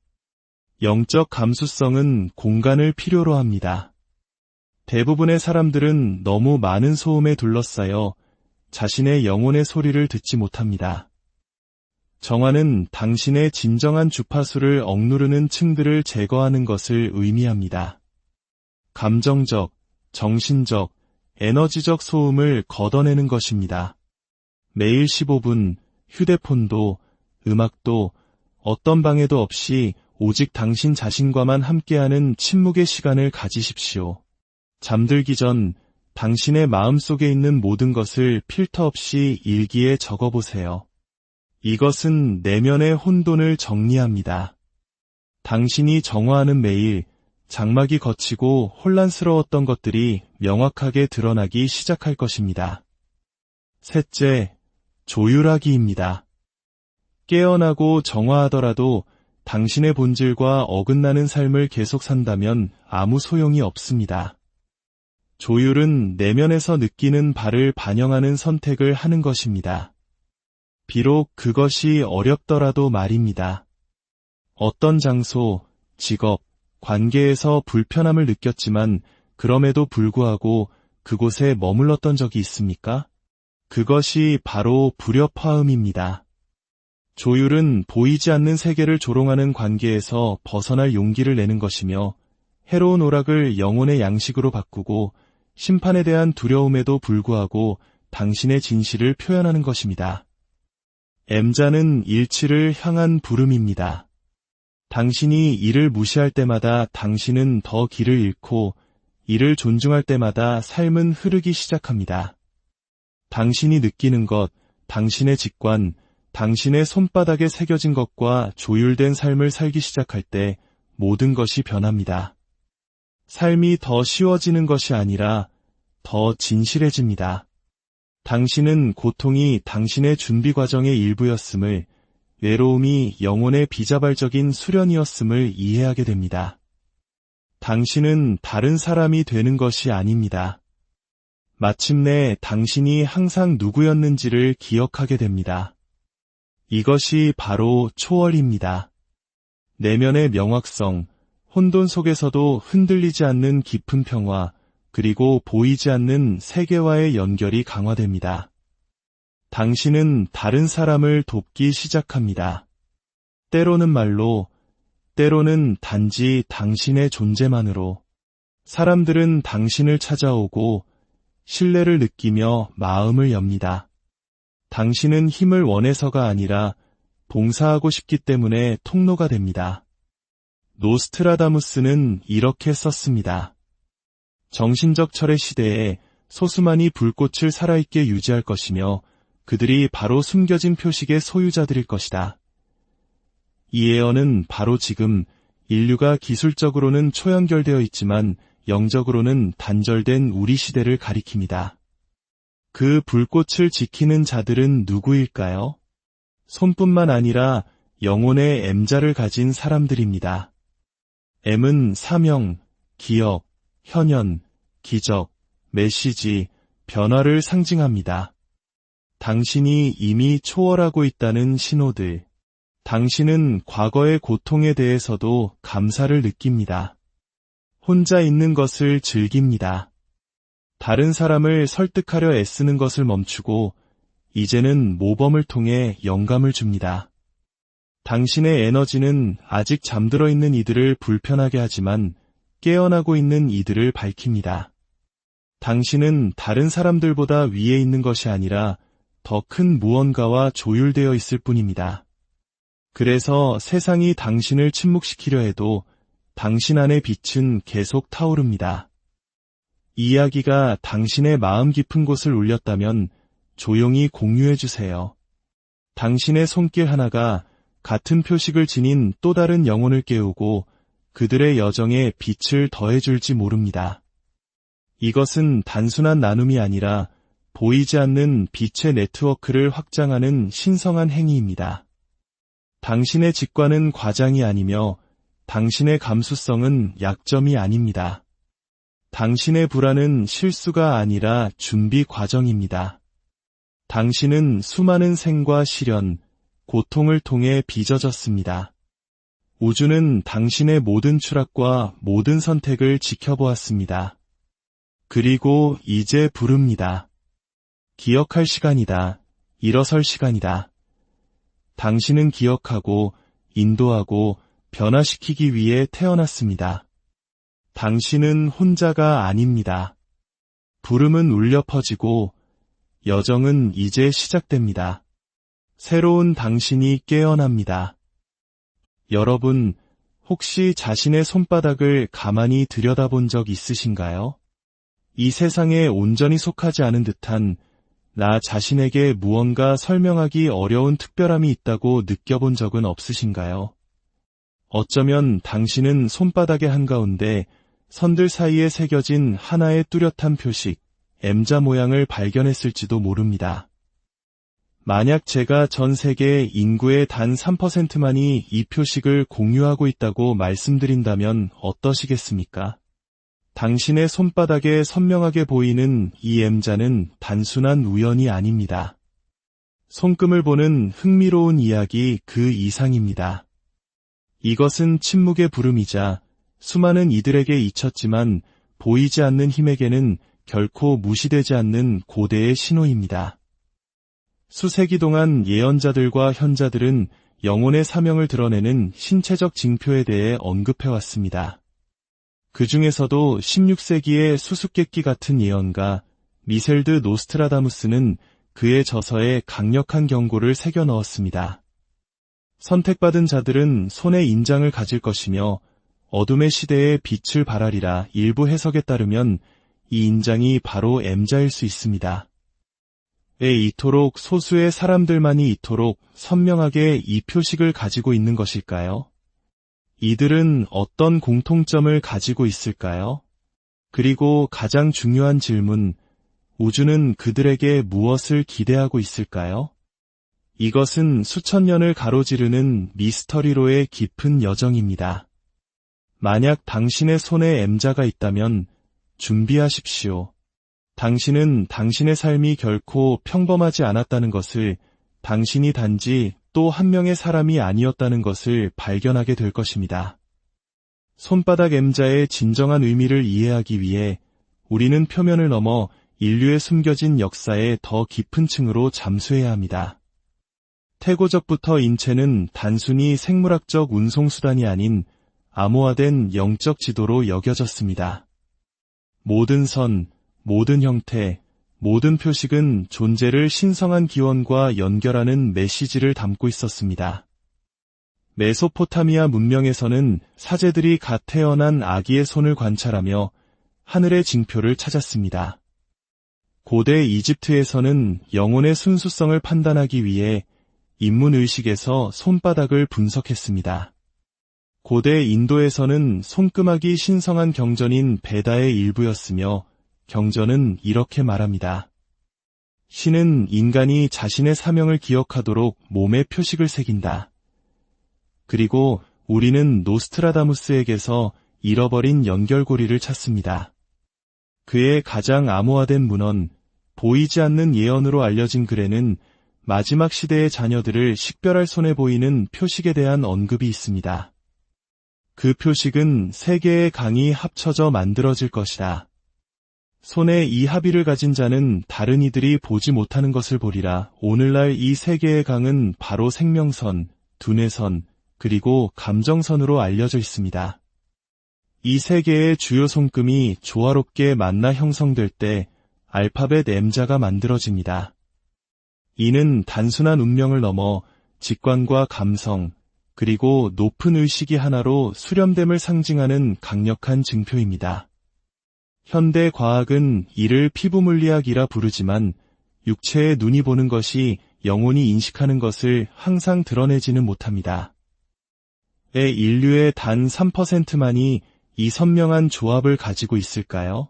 영적 감수성은 공간을 필요로 합니다. 대부분의 사람들은 너무 많은 소음에 둘러싸여 자신의 영혼의 소리를 듣지 못합니다. 정화는 당신의 진정한 주파수를 억누르는 층들을 제거하는 것을 의미합니다. 감정적, 정신적, 에너지적 소음을 걷어내는 것입니다. 매일 15분, 휴대폰도, 음악도, 어떤 방해도 없이 오직 당신 자신과만 함께하는 침묵의 시간을 가지십시오. 잠들기 전 당신의 마음속에 있는 모든 것을 필터 없이 일기에 적어보세요. 이것은 내면의 혼돈을 정리합니다. 당신이 정화하는 매일 장막이 걷히고 혼란스러웠던 것들이 명확하게 드러나기 시작할 것입니다. 셋째, 조율하기입니다. 깨어나고 정화하더라도 당신의 본질과 어긋나는 삶을 계속 산다면 아무 소용이 없습니다. 조율은 내면에서 느끼는 바를 반영하는 선택을 하는 것입니다. 비록 그것이 어렵더라도 말입니다. 어떤 장소, 직업, 관계에서 불편함을 느꼈지만 그럼에도 불구하고 그곳에 머물렀던 적이 있습니까? 그것이 바로 불협화음입니다. 조율은 보이지 않는 세계를 조롱하는 관계에서 벗어날 용기를 내는 것이며 해로운 오락을 영혼의 양식으로 바꾸고 심판에 대한 두려움에도 불구하고 당신의 진실을 표현하는 것입니다. M자는 일치를 향한 부름입니다. 당신이 이를 무시할 때마다 당신은 더 길을 잃고 이를 존중할 때마다 삶은 흐르기 시작합니다. 당신이 느끼는 것, 당신의 직관, 당신의 손바닥에 새겨진 것과 조율된 삶을 살기 시작할 때 모든 것이 변합니다. 삶이 더 쉬워지는 것이 아니라 더 진실해집니다. 당신은 고통이 당신의 준비 과정의 일부였음을, 외로움이 영혼의 비자발적인 수련이었음을 이해하게 됩니다. 당신은 다른 사람이 되는 것이 아닙니다. 마침내 당신이 항상 누구였는지를 기억하게 됩니다. 이것이 바로 초월입니다. 내면의 명확성, 혼돈 속에서도 흔들리지 않는 깊은 평화, 그리고 보이지 않는 세계와의 연결이 강화됩니다. 당신은 다른 사람을 돕기 시작합니다. 때로는 말로, 때로는 단지 당신의 존재만으로. 사람들은 당신을 찾아오고 신뢰를 느끼며 마음을 엽니다. 당신은 힘을 원해서가 아니라 봉사하고 싶기 때문에 통로가 됩니다. 노스트라다무스는 이렇게 썼습니다. 정신적 철의 시대에 소수만이 불꽃을 살아있게 유지할 것이며 그들이 바로 숨겨진 표식의 소유자들일 것이다. 이 예언은 바로 지금 인류가 기술적으로는 초연결되어 있지만 영적으로는 단절된 우리 시대를 가리킵니다. 그 불꽃을 지키는 자들은 누구일까요? 손뿐만 아니라 영혼의 M자를 가진 사람들입니다. M은 사명, 기억, 현현, 기적, 메시지, 변화를 상징합니다. 당신이 이미 초월하고 있다는 신호들. 당신은 과거의 고통에 대해서도 감사를 느낍니다. 혼자 있는 것을 즐깁니다. 다른 사람을 설득하려 애쓰는 것을 멈추고 이제는 모범을 통해 영감을 줍니다. 당신의 에너지는 아직 잠들어 있는 이들을 불편하게 하지만 깨어나고 있는 이들을 밝힙니다. 당신은 다른 사람들보다 위에 있는 것이 아니라 더 큰 무언가와 조율되어 있을 뿐입니다. 그래서 세상이 당신을 침묵시키려 해도 당신 안의 빛은 계속 타오릅니다. 이야기가 당신의 마음 깊은 곳을 울렸다면 조용히 공유해 주세요. 당신의 손길 하나가 같은 표식을 지닌 또 다른 영혼을 깨우고 그들의 여정에 빛을 더해줄지 모릅니다. 이것은 단순한 나눔이 아니라 보이지 않는 빛의 네트워크를 확장하는 신성한 행위입니다. 당신의 직관은 과장이 아니며 당신의 감수성은 약점이 아닙니다. 당신의 불안은 실수가 아니라 준비 과정입니다. 당신은 수많은 생과 시련, 고통을 통해 빚어졌습니다. 우주는 당신의 모든 추락과 모든 선택을 지켜보았습니다. 그리고 이제 부릅니다. 기억할 시간이다. 일어설 시간이다. 당신은 기억하고 인도하고 변화시키기 위해 태어났습니다. 당신은 혼자가 아닙니다. 부름은 울려 퍼지고 여정은 이제 시작됩니다. 새로운 당신이 깨어납니다. 여러분, 혹시 자신의 손바닥을 가만히 들여다본 적 있으신가요? 이 세상에 온전히 속하지 않은 듯한 나 자신에게 무언가 설명하기 어려운 특별함이 있다고 느껴본 적은 없으신가요? 어쩌면 당신은 손바닥의 한가운데 선들 사이에 새겨진 하나의 뚜렷한 표식, M자 모양을 발견했을지도 모릅니다. 만약 제가 전 세계 인구의 단 3%만이 이 표식을 공유하고 있다고 말씀드린다면 어떠시겠습니까? 당신의 손바닥에 선명하게 보이는 이 M자는 단순한 우연이 아닙니다. 손금을 보는 흥미로운 이야기 그 이상입니다. 이것은 침묵의 부름이자 수많은 이들에게 잊혔지만 보이지 않는 힘에게는 결코 무시되지 않는 고대의 신호입니다. 수세기 동안 예언자들과 현자들은 영혼의 사명을 드러내는 신체적 징표에 대해 언급해왔습니다. 그 중에서도 16세기의 수수께끼 같은 예언가 미셀드 노스트라다무스는 그의 저서에 강력한 경고를 새겨 넣었습니다. 선택받은 자들은 손에 인장을 가질 것이며 어둠의 시대에 빛을 발하리라 일부 해석에 따르면 이 인장이 바로 M자일 수 있습니다. 왜 이토록 소수의 사람들만이 이토록 선명하게 이 표식을 가지고 있는 것일까요? 이들은 어떤 공통점을 가지고 있을까요? 그리고 가장 중요한 질문, 우주는 그들에게 무엇을 기대하고 있을까요? 이것은 수천 년을 가로지르는 미스터리로의 깊은 여정입니다. 만약 당신의 손에 M자가 있다면 준비하십시오. 당신은 당신의 삶이 결코 평범하지 않았다는 것을, 당신이 단지 또 한 명의 사람이 아니었다는 것을 발견하게 될 것입니다. 손바닥 M자의 진정한 의미를 이해하기 위해 우리는 표면을 넘어 인류의 숨겨진 역사의 더 깊은 층으로 잠수해야 합니다. 태고적부터 인체는 단순히 생물학적 운송수단이 아닌 암호화된 영적 지도로 여겨졌습니다. 모든 선, 모든 형태, 모든 표식은 존재를 신성한 기원과 연결하는 메시지를 담고 있었습니다. 메소포타미아 문명에서는 사제들이 갓 태어난 아기의 손을 관찰하며 하늘의 징표를 찾았습니다. 고대 이집트에서는 영혼의 순수성을 판단하기 위해 인문의식에서 손바닥을 분석했습니다. 고대 인도에서는 손금악이 신성한 경전인 베다의 일부였으며 경전은 이렇게 말합니다. 신은 인간이 자신의 사명을 기억하도록 몸에 표식을 새긴다. 그리고 우리는 노스트라다무스에게서 잃어버린 연결고리를 찾습니다. 그의 가장 암호화된 문헌, 보이지 않는 예언으로 알려진 글에는 마지막 시대의 자녀들을 식별할 손에 보이는 표식에 대한 언급이 있습니다. 그 표식은 세 개의 강이 합쳐져 만들어질 것이다. 손에 이 합의를 가진 자는 다른 이들이 보지 못하는 것을 보리라. 오늘날 이 세 개의 강은 바로 생명선, 두뇌선, 그리고 감정선으로 알려져 있습니다. 이 세 개의 주요 손금이 조화롭게 만나 형성될 때 알파벳 M자가 만들어집니다. 이는 단순한 운명을 넘어 직관과 감성, 그리고 높은 의식이 하나로 수렴됨을 상징하는 강력한 증표입니다. 현대 과학은 이를 피부물리학이라 부르지만 육체의 눈이 보는 것이 영혼이 인식하는 것을 항상 드러내지는 못합니다. 인류의 단 3%만이 이 선명한 조합을 가지고 있을까요?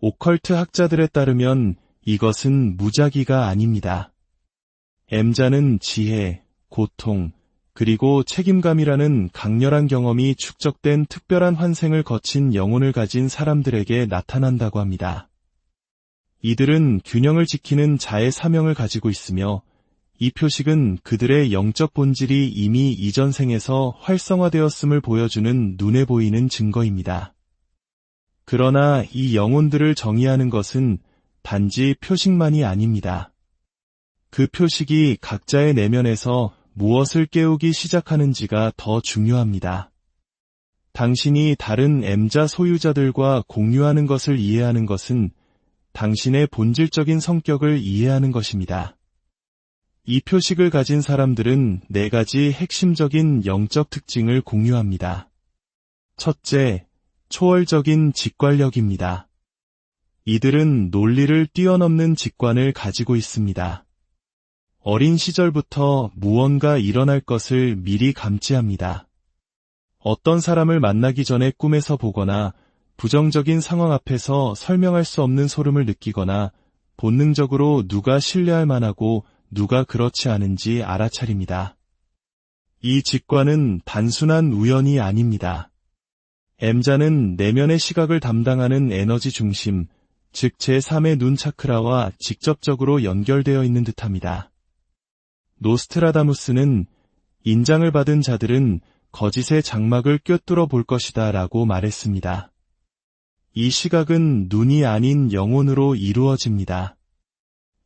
오컬트 학자들에 따르면 이것은 무작위가 아닙니다. M자는 지혜, 고통, 그리고 책임감이라는 강렬한 경험이 축적된 특별한 환생을 거친 영혼을 가진 사람들에게 나타난다고 합니다. 이들은 균형을 지키는 자의 사명을 가지고 있으며 이 표식은 그들의 영적 본질이 이미 이전 생에서 활성화되었음을 보여주는 눈에 보이는 증거입니다. 그러나 이 영혼들을 정의하는 것은 단지 표식만이 아닙니다. 그 표식이 각자의 내면에서 무엇을 깨우기 시작하는지가 더 중요합니다. 당신이 다른 M자 소유자들과 공유하는 것을 이해하는 것은 당신의 본질적인 성격을 이해하는 것입니다. 이 표식을 가진 사람들은 4가지 핵심적인 영적 특징을 공유합니다. 첫째, 초월적인 직관력입니다. 이들은 논리를 뛰어넘는 직관을 가지고 있습니다. 어린 시절부터 무언가 일어날 것을 미리 감지합니다. 어떤 사람을 만나기 전에 꿈에서 보거나 부정적인 상황 앞에서 설명할 수 없는 소름을 느끼거나 본능적으로 누가 신뢰할 만하고 누가 그렇지 않은지 알아차립니다. 이 직관은 단순한 우연이 아닙니다. M자는 내면의 시각을 담당하는 에너지 중심, 즉 제3의 눈 차크라와 직접적으로 연결되어 있는 듯합니다. 노스트라다무스는 인장을 받은 자들은 거짓의 장막을 꿰뚫어 볼 것이다 라고 말했습니다. 이 시각은 눈이 아닌 영혼으로 이루어집니다.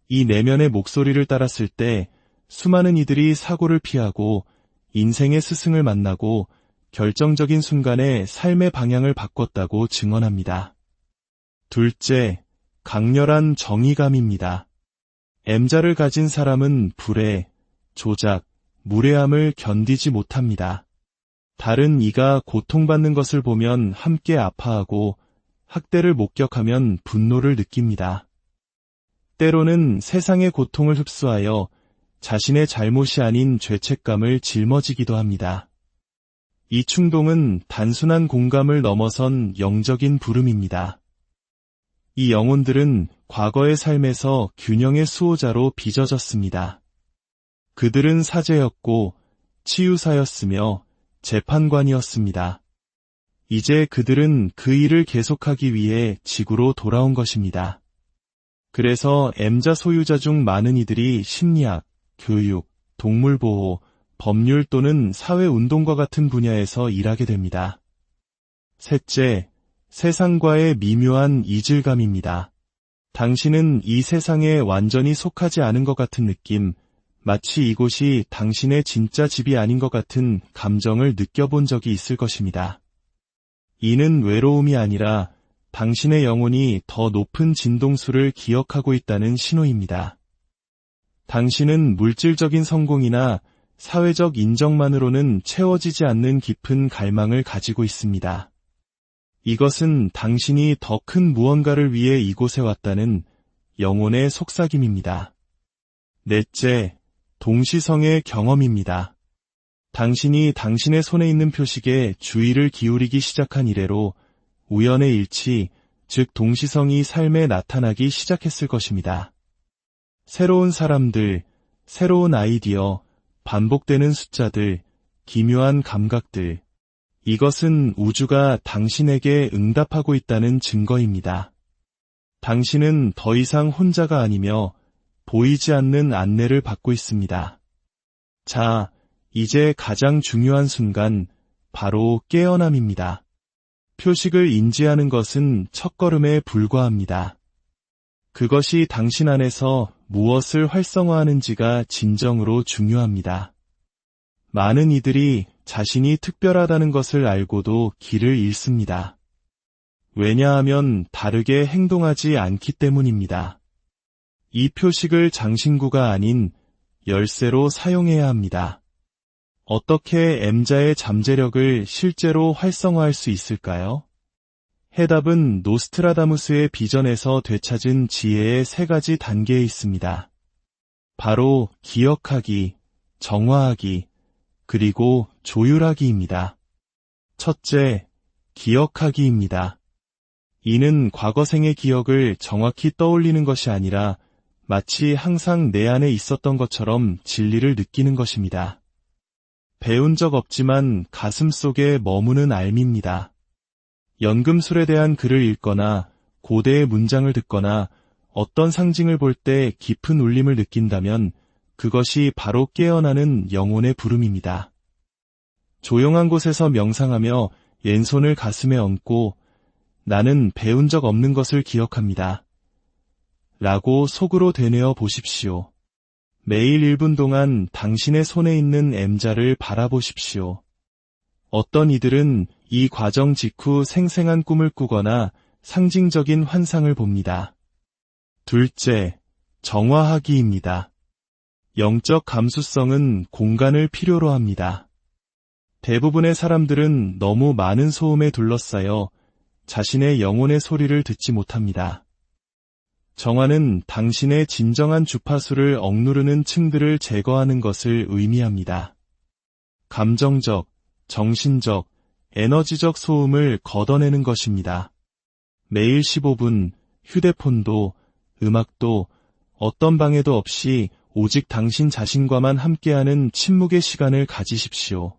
이 내면의 목소리를 따랐을 때 수많은 이들이 사고를 피하고 인생의 스승을 만나고 결정적인 순간에 삶의 방향을 바꿨다고 증언합니다. 둘째, 강렬한 정의감입니다. M자를 가진 사람은 불의, 조작, 무례함을 견디지 못합니다. 다른 이가 고통받는 것을 보면 함께 아파하고 학대를 목격하면 분노를 느낍니다. 때로는 세상의 고통을 흡수하여 자신의 잘못이 아닌 죄책감을 짊어지기도 합니다. 이 충동은 단순한 공감을 넘어선 영적인 부름입니다. 이 영혼들은 과거의 삶에서 균형의 수호자로 빚어졌습니다. 그들은 사제였고 치유사였으며 재판관이었습니다. 이제 그들은 그 일을 계속하기 위해 지구로 돌아온 것입니다. 그래서 M자 소유자 중 많은 이들이 심리학, 교육, 동물보호, 법률 또는 사회운동과 같은 분야에서 일하게 됩니다. 셋째, 세상과의 미묘한 이질감입니다. 당신은 이 세상에 완전히 속하지 않은 것 같은 느낌, 마치 이곳이 당신의 진짜 집이 아닌 것 같은 감정을 느껴본 적이 있을 것입니다. 이는 외로움이 아니라 당신의 영혼이 더 높은 진동수를 기억하고 있다는 신호입니다. 당신은 물질적인 성공이나 사회적 인정만으로는 채워지지 않는 깊은 갈망을 가지고 있습니다. 이것은 당신이 더 큰 무언가를 위해 이곳에 왔다는 영혼의 속삭임입니다. 넷째, 동시성의 경험입니다. 당신이 당신의 손에 있는 표식에 주의를 기울이기 시작한 이래로 우연의 일치, 즉 동시성이 삶에 나타나기 시작했을 것입니다. 새로운 사람들, 새로운 아이디어, 반복되는 숫자들, 기묘한 감각들, 이것은 우주가 당신에게 응답하고 있다는 증거입니다. 당신은 더 이상 혼자가 아니며 보이지 않는 안내를 받고 있습니다. 자, 이제 가장 중요한 순간, 바로 깨어남입니다. 표식을 인지하는 것은 첫걸음에 불과합니다. 그것이 당신 안에서 무엇을 활성화하는지가 진정으로 중요합니다. 많은 이들이 자신이 특별하다는 것을 알고도 길을 잃습니다. 왜냐하면 다르게 행동하지 않기 때문입니다. 이 표식을 장신구가 아닌 열쇠로 사용해야 합니다. 어떻게 M자의 잠재력을 실제로 활성화할 수 있을까요? 해답은 노스트라다무스의 비전에서 되찾은 지혜의 3가지 단계에 있습니다. 바로 기억하기, 정화하기, 그리고 조율하기입니다. 첫째, 기억하기입니다. 이는 과거생의 기억을 정확히 떠올리는 것이 아니라 마치 항상 내 안에 있었던 것처럼 진리를 느끼는 것입니다. 배운 적 없지만 가슴 속에 머무는 알미입니다. 연금술에 대한 글을 읽거나 고대의 문장을 듣거나 어떤 상징을 볼 때 깊은 울림을 느낀다면 그것이 바로 깨어나는 영혼의 부름입니다. 조용한 곳에서 명상하며 왼손을 가슴에 얹고 나는 배운 적 없는 것을 기억합니다. 라고 속으로 되뇌어 보십시오. 매일 1분 동안 당신의 손에 있는 M자를 바라보십시오. 어떤 이들은 이 과정 직후 생생한 꿈을 꾸거나 상징적인 환상을 봅니다. 둘째, 정화하기입니다. 영적 감수성은 공간을 필요로 합니다. 대부분의 사람들은 너무 많은 소음에 둘러싸여 자신의 영혼의 소리를 듣지 못합니다. 정화는 당신의 진정한 주파수를 억누르는 층들을 제거하는 것을 의미합니다. 감정적, 정신적, 에너지적 소음을 걷어내는 것입니다. 매일 15분, 휴대폰도, 음악도, 어떤 방해도 없이 오직 당신 자신과만 함께하는 침묵의 시간을 가지십시오.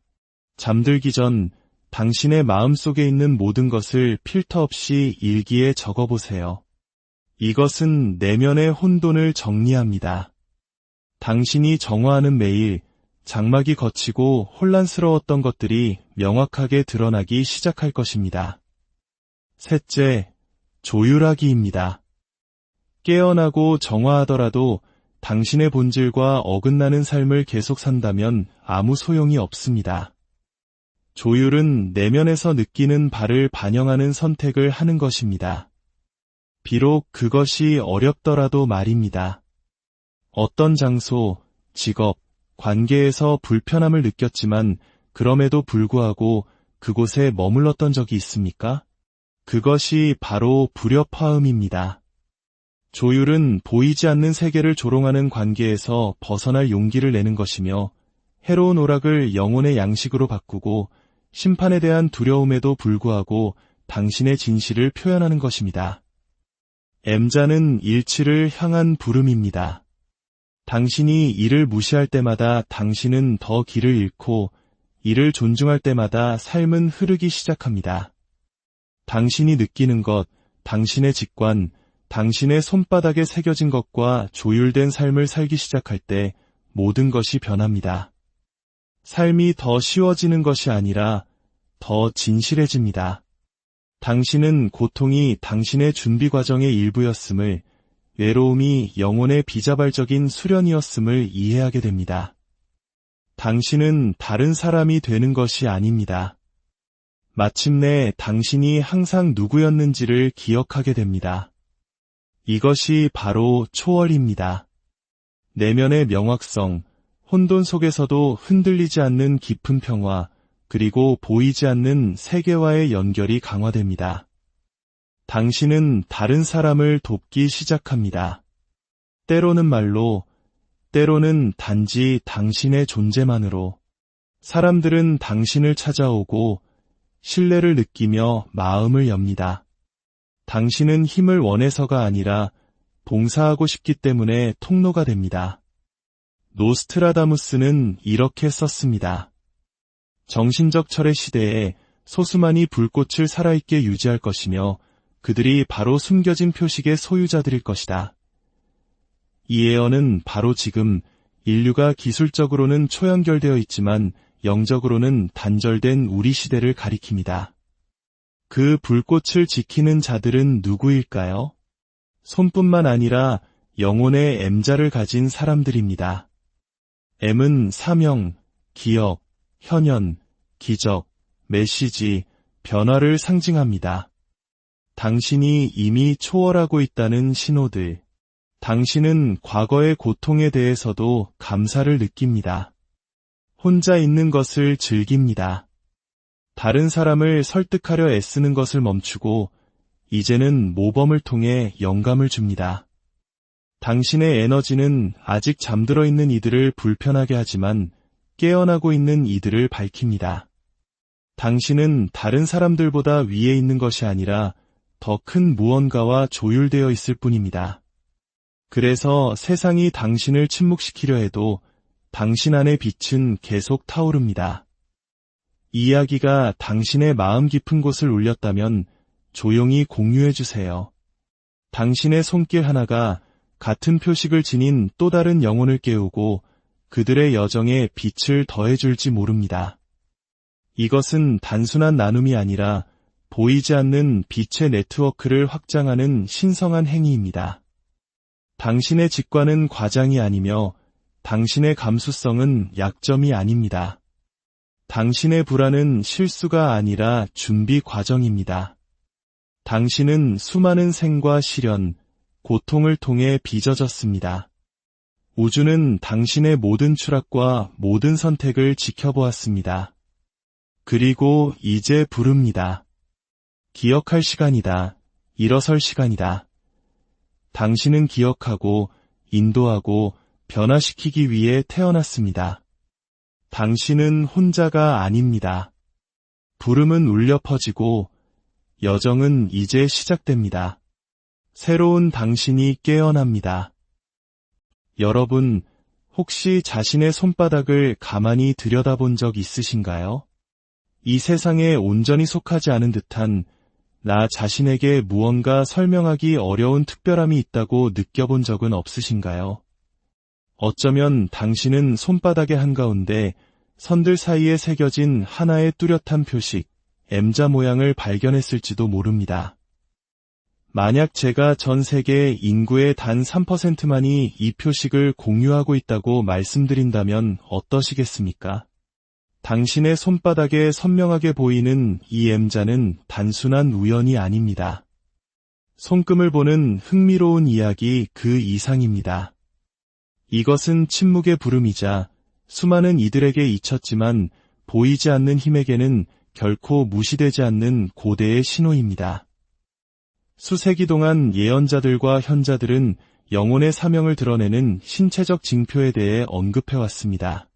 잠들기 전 당신의 마음속에 있는 모든 것을 필터 없이 일기에 적어보세요. 이것은 내면의 혼돈을 정리합니다. 당신이 정화하는 매일 장막이 걷히고 혼란스러웠던 것들이 명확하게 드러나기 시작할 것입니다. 셋째, 조율하기입니다. 깨어나고 정화하더라도 당신의 본질과 어긋나는 삶을 계속 산다면 아무 소용이 없습니다. 조율은 내면에서 느끼는 바를 반영하는 선택을 하는 것입니다. 비록 그것이 어렵더라도 말입니다. 어떤 장소, 직업, 관계에서 불편함을 느꼈지만 그럼에도 불구하고 그곳에 머물렀던 적이 있습니까? 그것이 바로 불협화음입니다. 조율은 보이지 않는 세계를 조롱하는 관계에서 벗어날 용기를 내는 것이며 해로운 오락을 영혼의 양식으로 바꾸고 심판에 대한 두려움에도 불구하고 당신의 진실을 표현하는 것입니다. M자는 일치를 향한 부름입니다. 당신이 이를 무시할 때마다 당신은 더 길을 잃고 이를 존중할 때마다 삶은 흐르기 시작합니다. 당신이 느끼는 것, 당신의 직관, 당신의 손바닥에 새겨진 것과 조율된 삶을 살기 시작할 때 모든 것이 변합니다. 삶이 더 쉬워지는 것이 아니라 더 진실해집니다. 당신은 고통이 당신의 준비 과정의 일부였음을, 외로움이 영혼의 비자발적인 수련이었음을 이해하게 됩니다. 당신은 다른 사람이 되는 것이 아닙니다. 마침내 당신이 항상 누구였는지를 기억하게 됩니다. 이것이 바로 초월입니다. 내면의 명확성, 혼돈 속에서도 흔들리지 않는 깊은 평화, 그리고 보이지 않는 세계와의 연결이 강화됩니다. 당신은 다른 사람을 돕기 시작합니다. 때로는 말로, 때로는 단지 당신의 존재만으로. 사람들은 당신을 찾아오고 신뢰를 느끼며 마음을 엽니다. 당신은 힘을 원해서가 아니라 봉사하고 싶기 때문에 통로가 됩니다. 노스트라다무스는 이렇게 썼습니다. 정신적 철의 시대에 소수만이 불꽃을 살아있게 유지할 것이며 그들이 바로 숨겨진 표식의 소유자들일 것이다. 이 예언은 바로 지금 인류가 기술적으로는 초연결되어 있지만 영적으로는 단절된 우리 시대를 가리킵니다. 그 불꽃을 지키는 자들은 누구일까요? 손뿐만 아니라 영혼의 M자를 가진 사람들입니다. M은 사명, 기억, 현현, 기적, 메시지, 변화를 상징합니다. 당신이 이미 초월하고 있다는 신호들. 당신은 과거의 고통에 대해서도 감사를 느낍니다. 혼자 있는 것을 즐깁니다. 다른 사람을 설득하려 애쓰는 것을 멈추고 이제는 모범을 통해 영감을 줍니다. 당신의 에너지는 아직 잠들어 있는 이들을 불편하게 하지만 깨어나고 있는 이들을 밝힙니다. 당신은 다른 사람들보다 위에 있는 것이 아니라 더 큰 무언가와 조율되어 있을 뿐입니다. 그래서 세상이 당신을 침묵시키려 해도 당신 안의 빛은 계속 타오릅니다. 이야기가 당신의 마음 깊은 곳을 울렸다면 조용히 공유해 주세요. 당신의 손길 하나가 같은 표식을 지닌 또 다른 영혼을 깨우고 그들의 여정에 빛을 더해줄지 모릅니다. 이것은 단순한 나눔이 아니라 보이지 않는 빛의 네트워크를 확장하는 신성한 행위입니다. 당신의 직관은 과장이 아니며 당신의 감수성은 약점이 아닙니다. 당신의 불안은 실수가 아니라 준비 과정입니다. 당신은 수많은 생과 시련, 고통을 통해 빚어졌습니다. 우주는 당신의 모든 추락과 모든 선택을 지켜보았습니다. 그리고 이제 부릅니다. 기억할 시간이다. 일어설 시간이다. 당신은 기억하고 인도하고 변화시키기 위해 태어났습니다. 당신은 혼자가 아닙니다. 부름은 울려 퍼지고 여정은 이제 시작됩니다. 새로운 당신이 깨어납니다. 여러분, 혹시 자신의 손바닥을 가만히 들여다본 적 있으신가요? 이 세상에 온전히 속하지 않은 듯한 나 자신에게 무언가 설명하기 어려운 특별함이 있다고 느껴본 적은 없으신가요? 어쩌면 당신은 손바닥의 한가운데 선들 사이에 새겨진 하나의 뚜렷한 표식, M자 모양을 발견했을지도 모릅니다. 만약 제가 전 세계 인구의 단 3%만이 이 표식을 공유하고 있다고 말씀드린다면 어떠시겠습니까? 당신의 손바닥에 선명하게 보이는 이 M자는 단순한 우연이 아닙니다. 손금을 보는 흥미로운 이야기 그 이상입니다. 이것은 침묵의 부름이자 수많은 이들에게 잊혔지만 보이지 않는 힘에게는 결코 무시되지 않는 고대의 신호입니다. 수세기 동안 예언자들과 현자들은 영혼의 사명을 드러내는 신체적 징표에 대해 언급해왔습니다.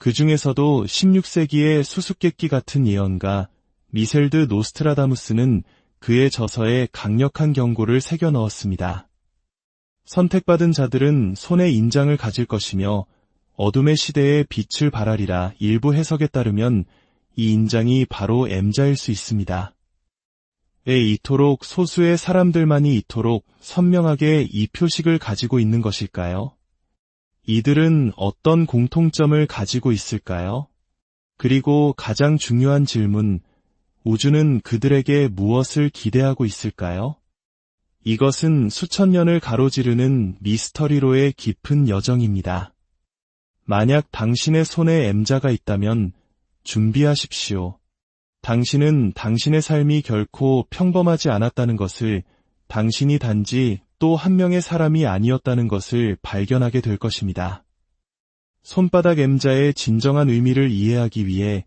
그 중에서도 16세기의 수수께끼 같은 예언가 미셀드 노스트라다무스는 그의 저서에 강력한 경고를 새겨 넣었습니다. 선택받은 자들은 손에 인장을 가질 것이며 어둠의 시대에 빛을 발하리라 일부 해석에 따르면 이 인장이 바로 M자일 수 있습니다. 왜 이토록 소수의 사람들만이 이토록 선명하게 이 표식을 가지고 있는 것일까요? 이들은 어떤 공통점을 가지고 있을까요? 그리고 가장 중요한 질문, 우주는 그들에게 무엇을 기대하고 있을까요? 이것은 수천 년을 가로지르는 미스터리로의 깊은 여정입니다. 만약 당신의 손에 M자가 있다면 준비하십시오. 당신은 당신의 삶이 결코 평범하지 않았다는 것을, 당신이 단지 또 한 명의 사람이 아니었다는 것을 발견하게 될 것입니다. 손바닥 M자의 진정한 의미를 이해하기 위해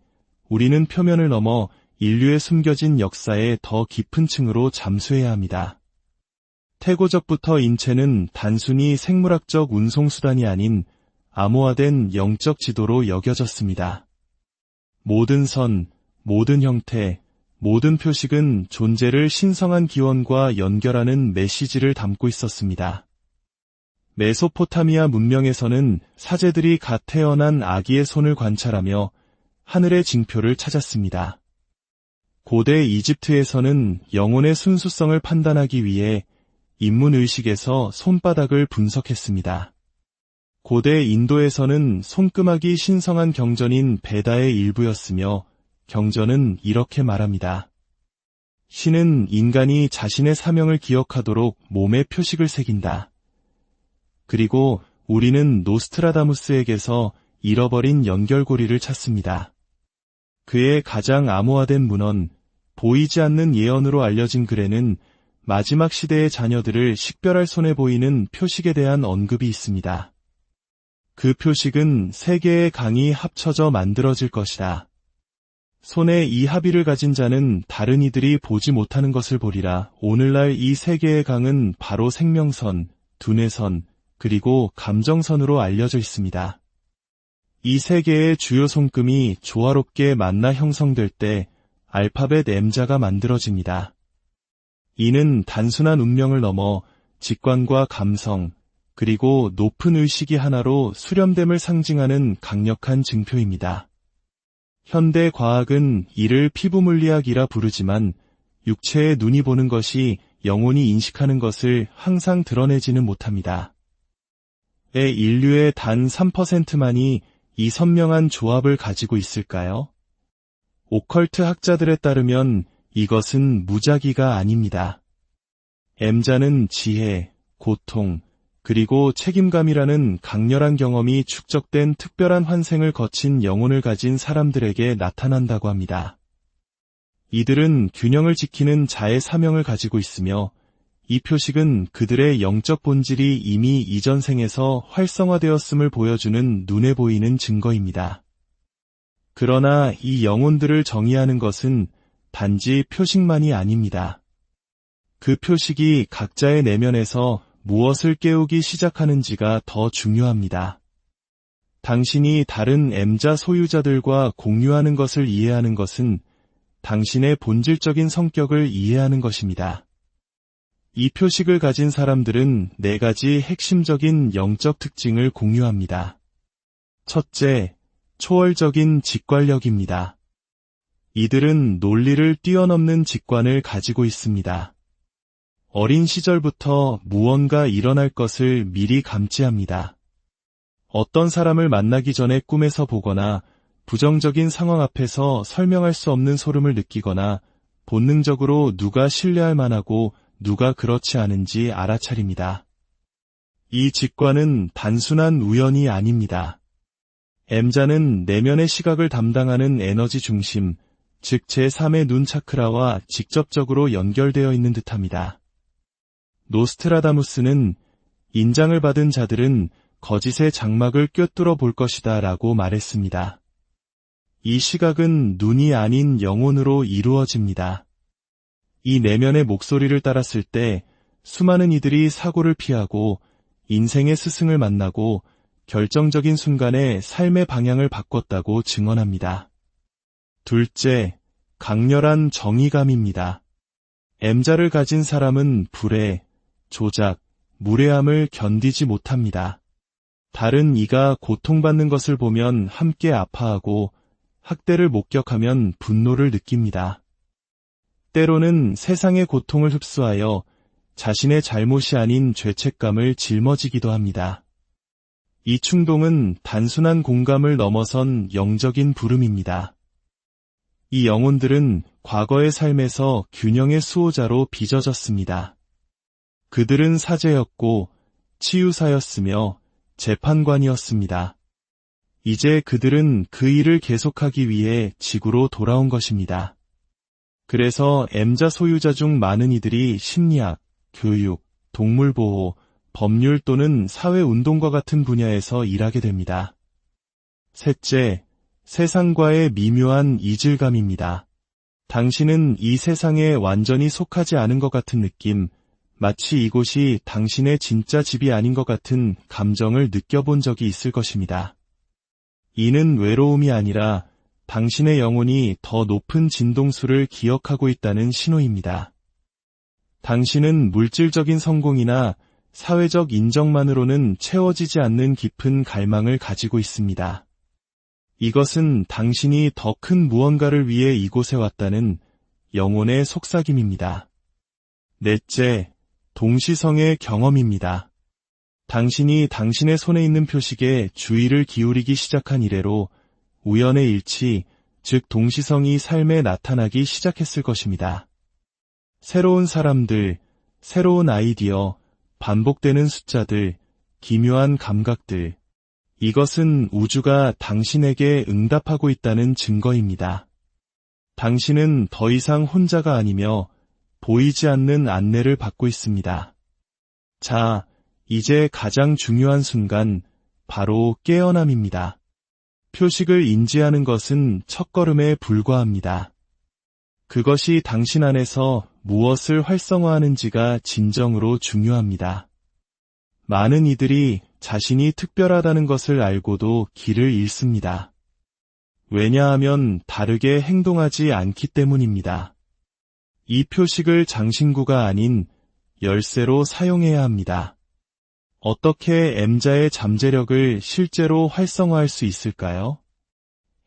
우리는 표면을 넘어 인류의 숨겨진 역사의 더 깊은 층으로 잠수해야 합니다. 태고적부터 인체는 단순히 생물학적 운송수단이 아닌 암호화된 영적 지도로 여겨졌습니다. 모든 선, 모든 형태, 모든 표식은 존재를 신성한 기원과 연결하는 메시지를 담고 있었습니다. 메소포타미아 문명에서는 사제들이 갓 태어난 아기의 손을 관찰하며 하늘의 징표를 찾았습니다. 고대 이집트에서는 영혼의 순수성을 판단하기 위해 인문의식에서 손바닥을 분석했습니다. 고대 인도에서는 손금악이 신성한 경전인 베다의 일부였으며 경전은 이렇게 말합니다. 신은 인간이 자신의 사명을 기억하도록 몸에 표식을 새긴다. 그리고 우리는 노스트라다무스에게서 잃어버린 연결고리를 찾습니다. 그의 가장 암호화된 문헌, 보이지 않는 예언으로 알려진 글에는 마지막 시대의 자녀들을 식별할 손에 보이는 표식에 대한 언급이 있습니다. 그 표식은 세 개의 강이 합쳐져 만들어질 것이다. 손에 이 합의를 가진 자는 다른 이들이 보지 못하는 것을 보리라. 오늘날 이 세 개의 강은 바로 생명선, 두뇌선, 그리고 감정선으로 알려져 있습니다. 이 세 개의 주요 손금이 조화롭게 만나 형성될 때 알파벳 M자가 만들어집니다. 이는 단순한 운명을 넘어 직관과 감성, 그리고 높은 의식이 하나로 수렴됨을 상징하는 강력한 증표입니다. 현대 과학은 이를 피부물리학이라 부르지만 육체의 눈이 보는 것이 영혼이 인식하는 것을 항상 드러내지는 못합니다. 인류의 단 3%만이 이 선명한 조합을 가지고 있을까요? 오컬트 학자들에 따르면 이것은 무작위가 아닙니다. M자는 지혜, 고통, 그리고 책임감이라는 강렬한 경험이 축적된 특별한 환생을 거친 영혼을 가진 사람들에게 나타난다고 합니다. 이들은 균형을 지키는 자의 사명을 가지고 있으며 이 표식은 그들의 영적 본질이 이미 이전 생에서 활성화되었음을 보여주는 눈에 보이는 증거입니다. 그러나 이 영혼들을 정의하는 것은 단지 표식만이 아닙니다. 그 표식이 각자의 내면에서 무엇을 깨우기 시작하는지가 더 중요합니다. 당신이 다른 M자 소유자들과 공유하는 것을 이해하는 것은 당신의 본질적인 성격을 이해하는 것입니다. 이 표식을 가진 사람들은 4가지 핵심적인 영적 특징을 공유합니다. 첫째, 초월적인 직관력입니다. 이들은 논리를 뛰어넘는 직관을 가지고 있습니다. 어린 시절부터 무언가 일어날 것을 미리 감지합니다. 어떤 사람을 만나기 전에 꿈에서 보거나 부정적인 상황 앞에서 설명할 수 없는 소름을 느끼거나 본능적으로 누가 신뢰할 만하고 누가 그렇지 않은지 알아차립니다. 이 직관은 단순한 우연이 아닙니다. M자는 내면의 시각을 담당하는 에너지 중심, 즉 제3의 눈 차크라와 직접적으로 연결되어 있는 듯합니다. 노스트라다무스는 인장을 받은 자들은 거짓의 장막을 꿰뚫어 볼 것이다 라고 말했습니다. 이 시각은 눈이 아닌 영혼으로 이루어집니다. 이 내면의 목소리를 따랐을 때 수많은 이들이 사고를 피하고 인생의 스승을 만나고 결정적인 순간에 삶의 방향을 바꿨다고 증언합니다. 둘째, 강렬한 정의감입니다. M자를 가진 사람은 불의, 조작, 무례함을 견디지 못합니다. 다른 이가 고통받는 것을 보면 함께 아파하고 학대를 목격하면 분노를 느낍니다. 때로는 세상의 고통을 흡수하여 자신의 잘못이 아닌 죄책감을 짊어지기도 합니다. 이 충동은 단순한 공감을 넘어선 영적인 부름입니다. 이 영혼들은 과거의 삶에서 균형의 수호자로 빚어졌습니다. 그들은 사제였고 치유사였으며 재판관이었습니다. 이제 그들은 그 일을 계속하기 위해 지구로 돌아온 것입니다. 그래서 M자 소유자 중 많은 이들이 심리학, 교육, 동물보호, 법률 또는 사회운동과 같은 분야에서 일하게 됩니다. 셋째, 세상과의 미묘한 이질감입니다. 당신은 이 세상에 완전히 속하지 않은 것 같은 느낌, 마치 이곳이 당신의 진짜 집이 아닌 것 같은 감정을 느껴본 적이 있을 것입니다. 이는 외로움이 아니라 당신의 영혼이 더 높은 진동수를 기억하고 있다는 신호입니다. 당신은 물질적인 성공이나 사회적 인정만으로는 채워지지 않는 깊은 갈망을 가지고 있습니다. 이것은 당신이 더 큰 무언가를 위해 이곳에 왔다는 영혼의 속삭임입니다. 넷째, 동시성의 경험입니다. 당신이 당신의 손에 있는 표식에 주의를 기울이기 시작한 이래로 우연의 일치, 즉 동시성이 삶에 나타나기 시작했을 것입니다. 새로운 사람들, 새로운 아이디어, 반복되는 숫자들, 기묘한 감각들, 이것은 우주가 당신에게 응답하고 있다는 증거입니다. 당신은 더 이상 혼자가 아니며 보이지 않는 안내를 받고 있습니다. 자, 이제 가장 중요한 순간, 바로 깨어남입니다. 표식을 인지하는 것은 첫걸음에 불과합니다. 그것이 당신 안에서 무엇을 활성화하는지가 진정으로 중요합니다. 많은 이들이 자신이 특별하다는 것을 알고도 길을 잃습니다. 왜냐하면 다르게 행동하지 않기 때문입니다. 이 표식을 장신구가 아닌 열쇠로 사용해야 합니다. 어떻게 M자의 잠재력을 실제로 활성화할 수 있을까요?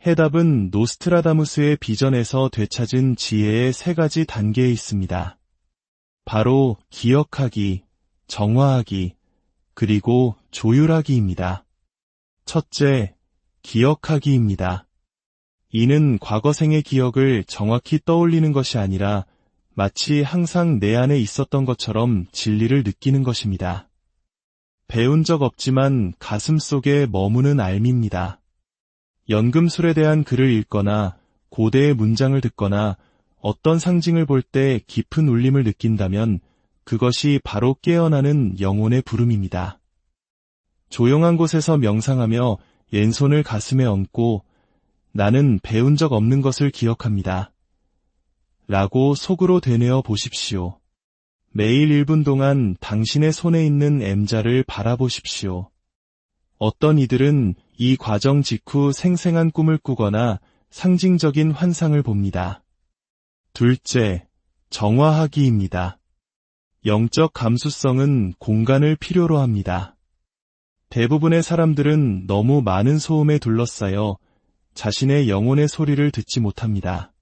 해답은 노스트라다무스의 비전에서 되찾은 지혜의 3가지 단계에 있습니다. 바로 기억하기, 정화하기, 그리고 조율하기입니다. 첫째, 기억하기입니다. 이는 과거생의 기억을 정확히 떠올리는 것이 아니라 마치 항상 내 안에 있었던 것처럼 진리를 느끼는 것입니다. 배운 적 없지만 가슴속에 머무는 알미입니다. 연금술에 대한 글을 읽거나 고대의 문장을 듣거나 어떤 상징을 볼 때 깊은 울림을 느낀다면 그것이 바로 깨어나는 영혼의 부름입니다. 조용한 곳에서 명상하며 왼손을 가슴에 얹고 나는 배운 적 없는 것을 기억합니다. 라고 속으로 되뇌어 보십시오. 매일 1분 동안 당신의 손에 있는 M자를 바라보십시오. 어떤 이들은 이 과정 직후 생생한 꿈을 꾸거나 상징적인 환상을 봅니다. 둘째, 정화하기입니다. 영적 감수성은 공간을 필요로 합니다. 대부분의 사람들은 너무 많은 소음에 둘러싸여 자신의 영혼의 소리를 듣지 못합니다.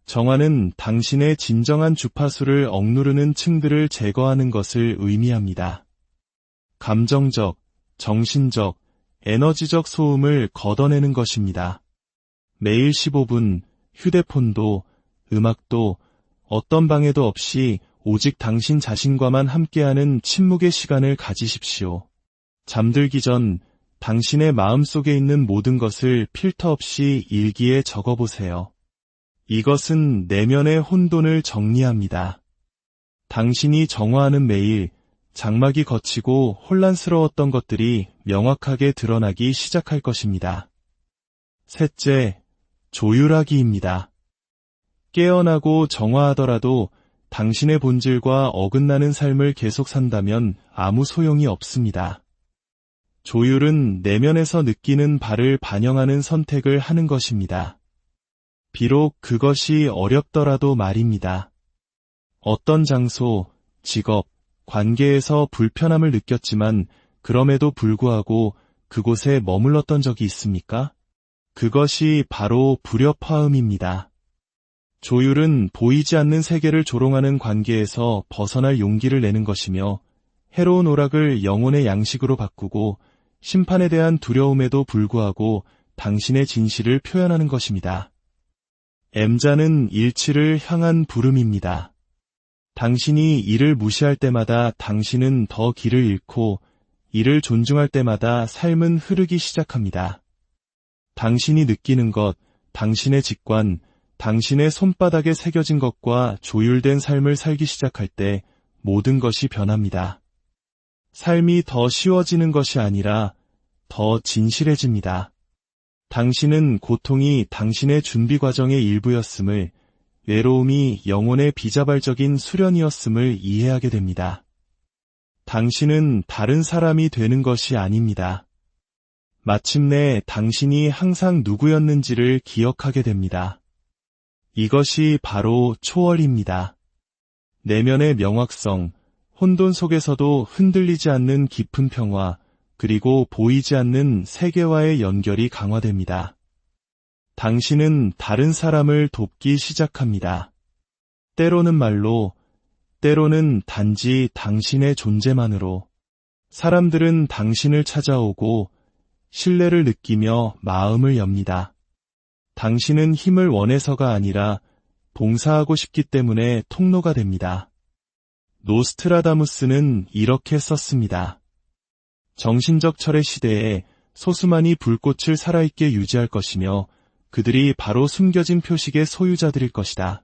정화는 당신의 진정한 주파수를 억누르는 층들을 제거하는 것을 의미합니다. 감정적, 정신적, 에너지적 소음을 걷어내는 것입니다. 매일 15분, 휴대폰도, 음악도, 어떤 방해도 없이 오직 당신 자신과만 함께하는 침묵의 시간을 가지십시오. 잠들기 전 당신의 마음속에 있는 모든 것을 필터 없이 일기에 적어보세요. 이것은 내면의 혼돈을 정리합니다. 당신이 정화하는 매일 장막이 걷히고 혼란스러웠던 것들이 명확하게 드러나기 시작할 것입니다. 셋째, 조율하기입니다. 깨어나고 정화하더라도 당신의 본질과 어긋나는 삶을 계속 산다면 아무 소용이 없습니다. 조율은 내면에서 느끼는 바를 반영하는 선택을 하는 것입니다. 비록 그것이 어렵더라도 말입니다. 어떤 장소, 직업, 관계에서 불편함을 느꼈지만 그럼에도 불구하고 그곳에 머물렀던 적이 있습니까? 그것이 바로 불협화음입니다. 조율은 보이지 않는 세계를 조롱하는 관계에서 벗어날 용기를 내는 것이며 해로운 오락을 영혼의 양식으로 바꾸고 심판에 대한 두려움에도 불구하고 당신의 진실을 표현하는 것입니다. M자는 일치를 향한 부름입니다. 당신이 이를 무시할 때마다 당신은 더 길을 잃고 이를 존중할 때마다 삶은 흐르기 시작합니다. 당신이 느끼는 것, 당신의 직관, 당신의 손바닥에 새겨진 것과 조율된 삶을 살기 시작할 때 모든 것이 변합니다. 삶이 더 쉬워지는 것이 아니라 더 진실해집니다. 당신은 고통이 당신의 준비 과정의 일부였음을, 외로움이 영혼의 비자발적인 수련이었음을 이해하게 됩니다. 당신은 다른 사람이 되는 것이 아닙니다. 마침내 당신이 항상 누구였는지를 기억하게 됩니다. 이것이 바로 초월입니다. 내면의 명확성, 혼돈 속에서도 흔들리지 않는 깊은 평화, 그리고 보이지 않는 세계와의 연결이 강화됩니다. 당신은 다른 사람을 돕기 시작합니다. 때로는 말로, 때로는 단지 당신의 존재만으로. 사람들은 당신을 찾아오고 신뢰를 느끼며 마음을 엽니다. 당신은 힘을 원해서가 아니라 봉사하고 싶기 때문에 통로가 됩니다. 노스트라다무스는 이렇게 썼습니다. 정신적 철의 시대에 소수만이 불꽃을 살아있게 유지할 것이며 그들이 바로 숨겨진 표식의 소유자들일 것이다.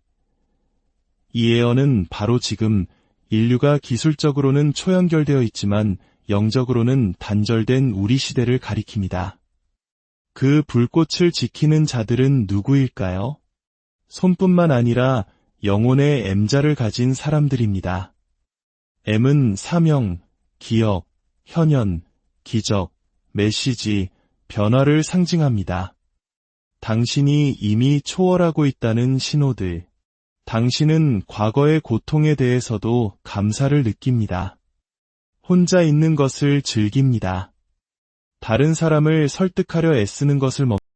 이 예언은 바로 지금 인류가 기술적으로는 초연결되어 있지만 영적으로는 단절된 우리 시대를 가리킵니다. 그 불꽃을 지키는 자들은 누구일까요? 손뿐만 아니라 영혼의 M자를 가진 사람들입니다. M은 사명, 기억, 현현, 기적, 메시지, 변화를 상징합니다. 당신이 이미 초월하고 있다는 신호들. 당신은 과거의 고통에 대해서도 감사를 느낍니다. 혼자 있는 것을 즐깁니다. 다른 사람을 설득하려 애쓰는 것을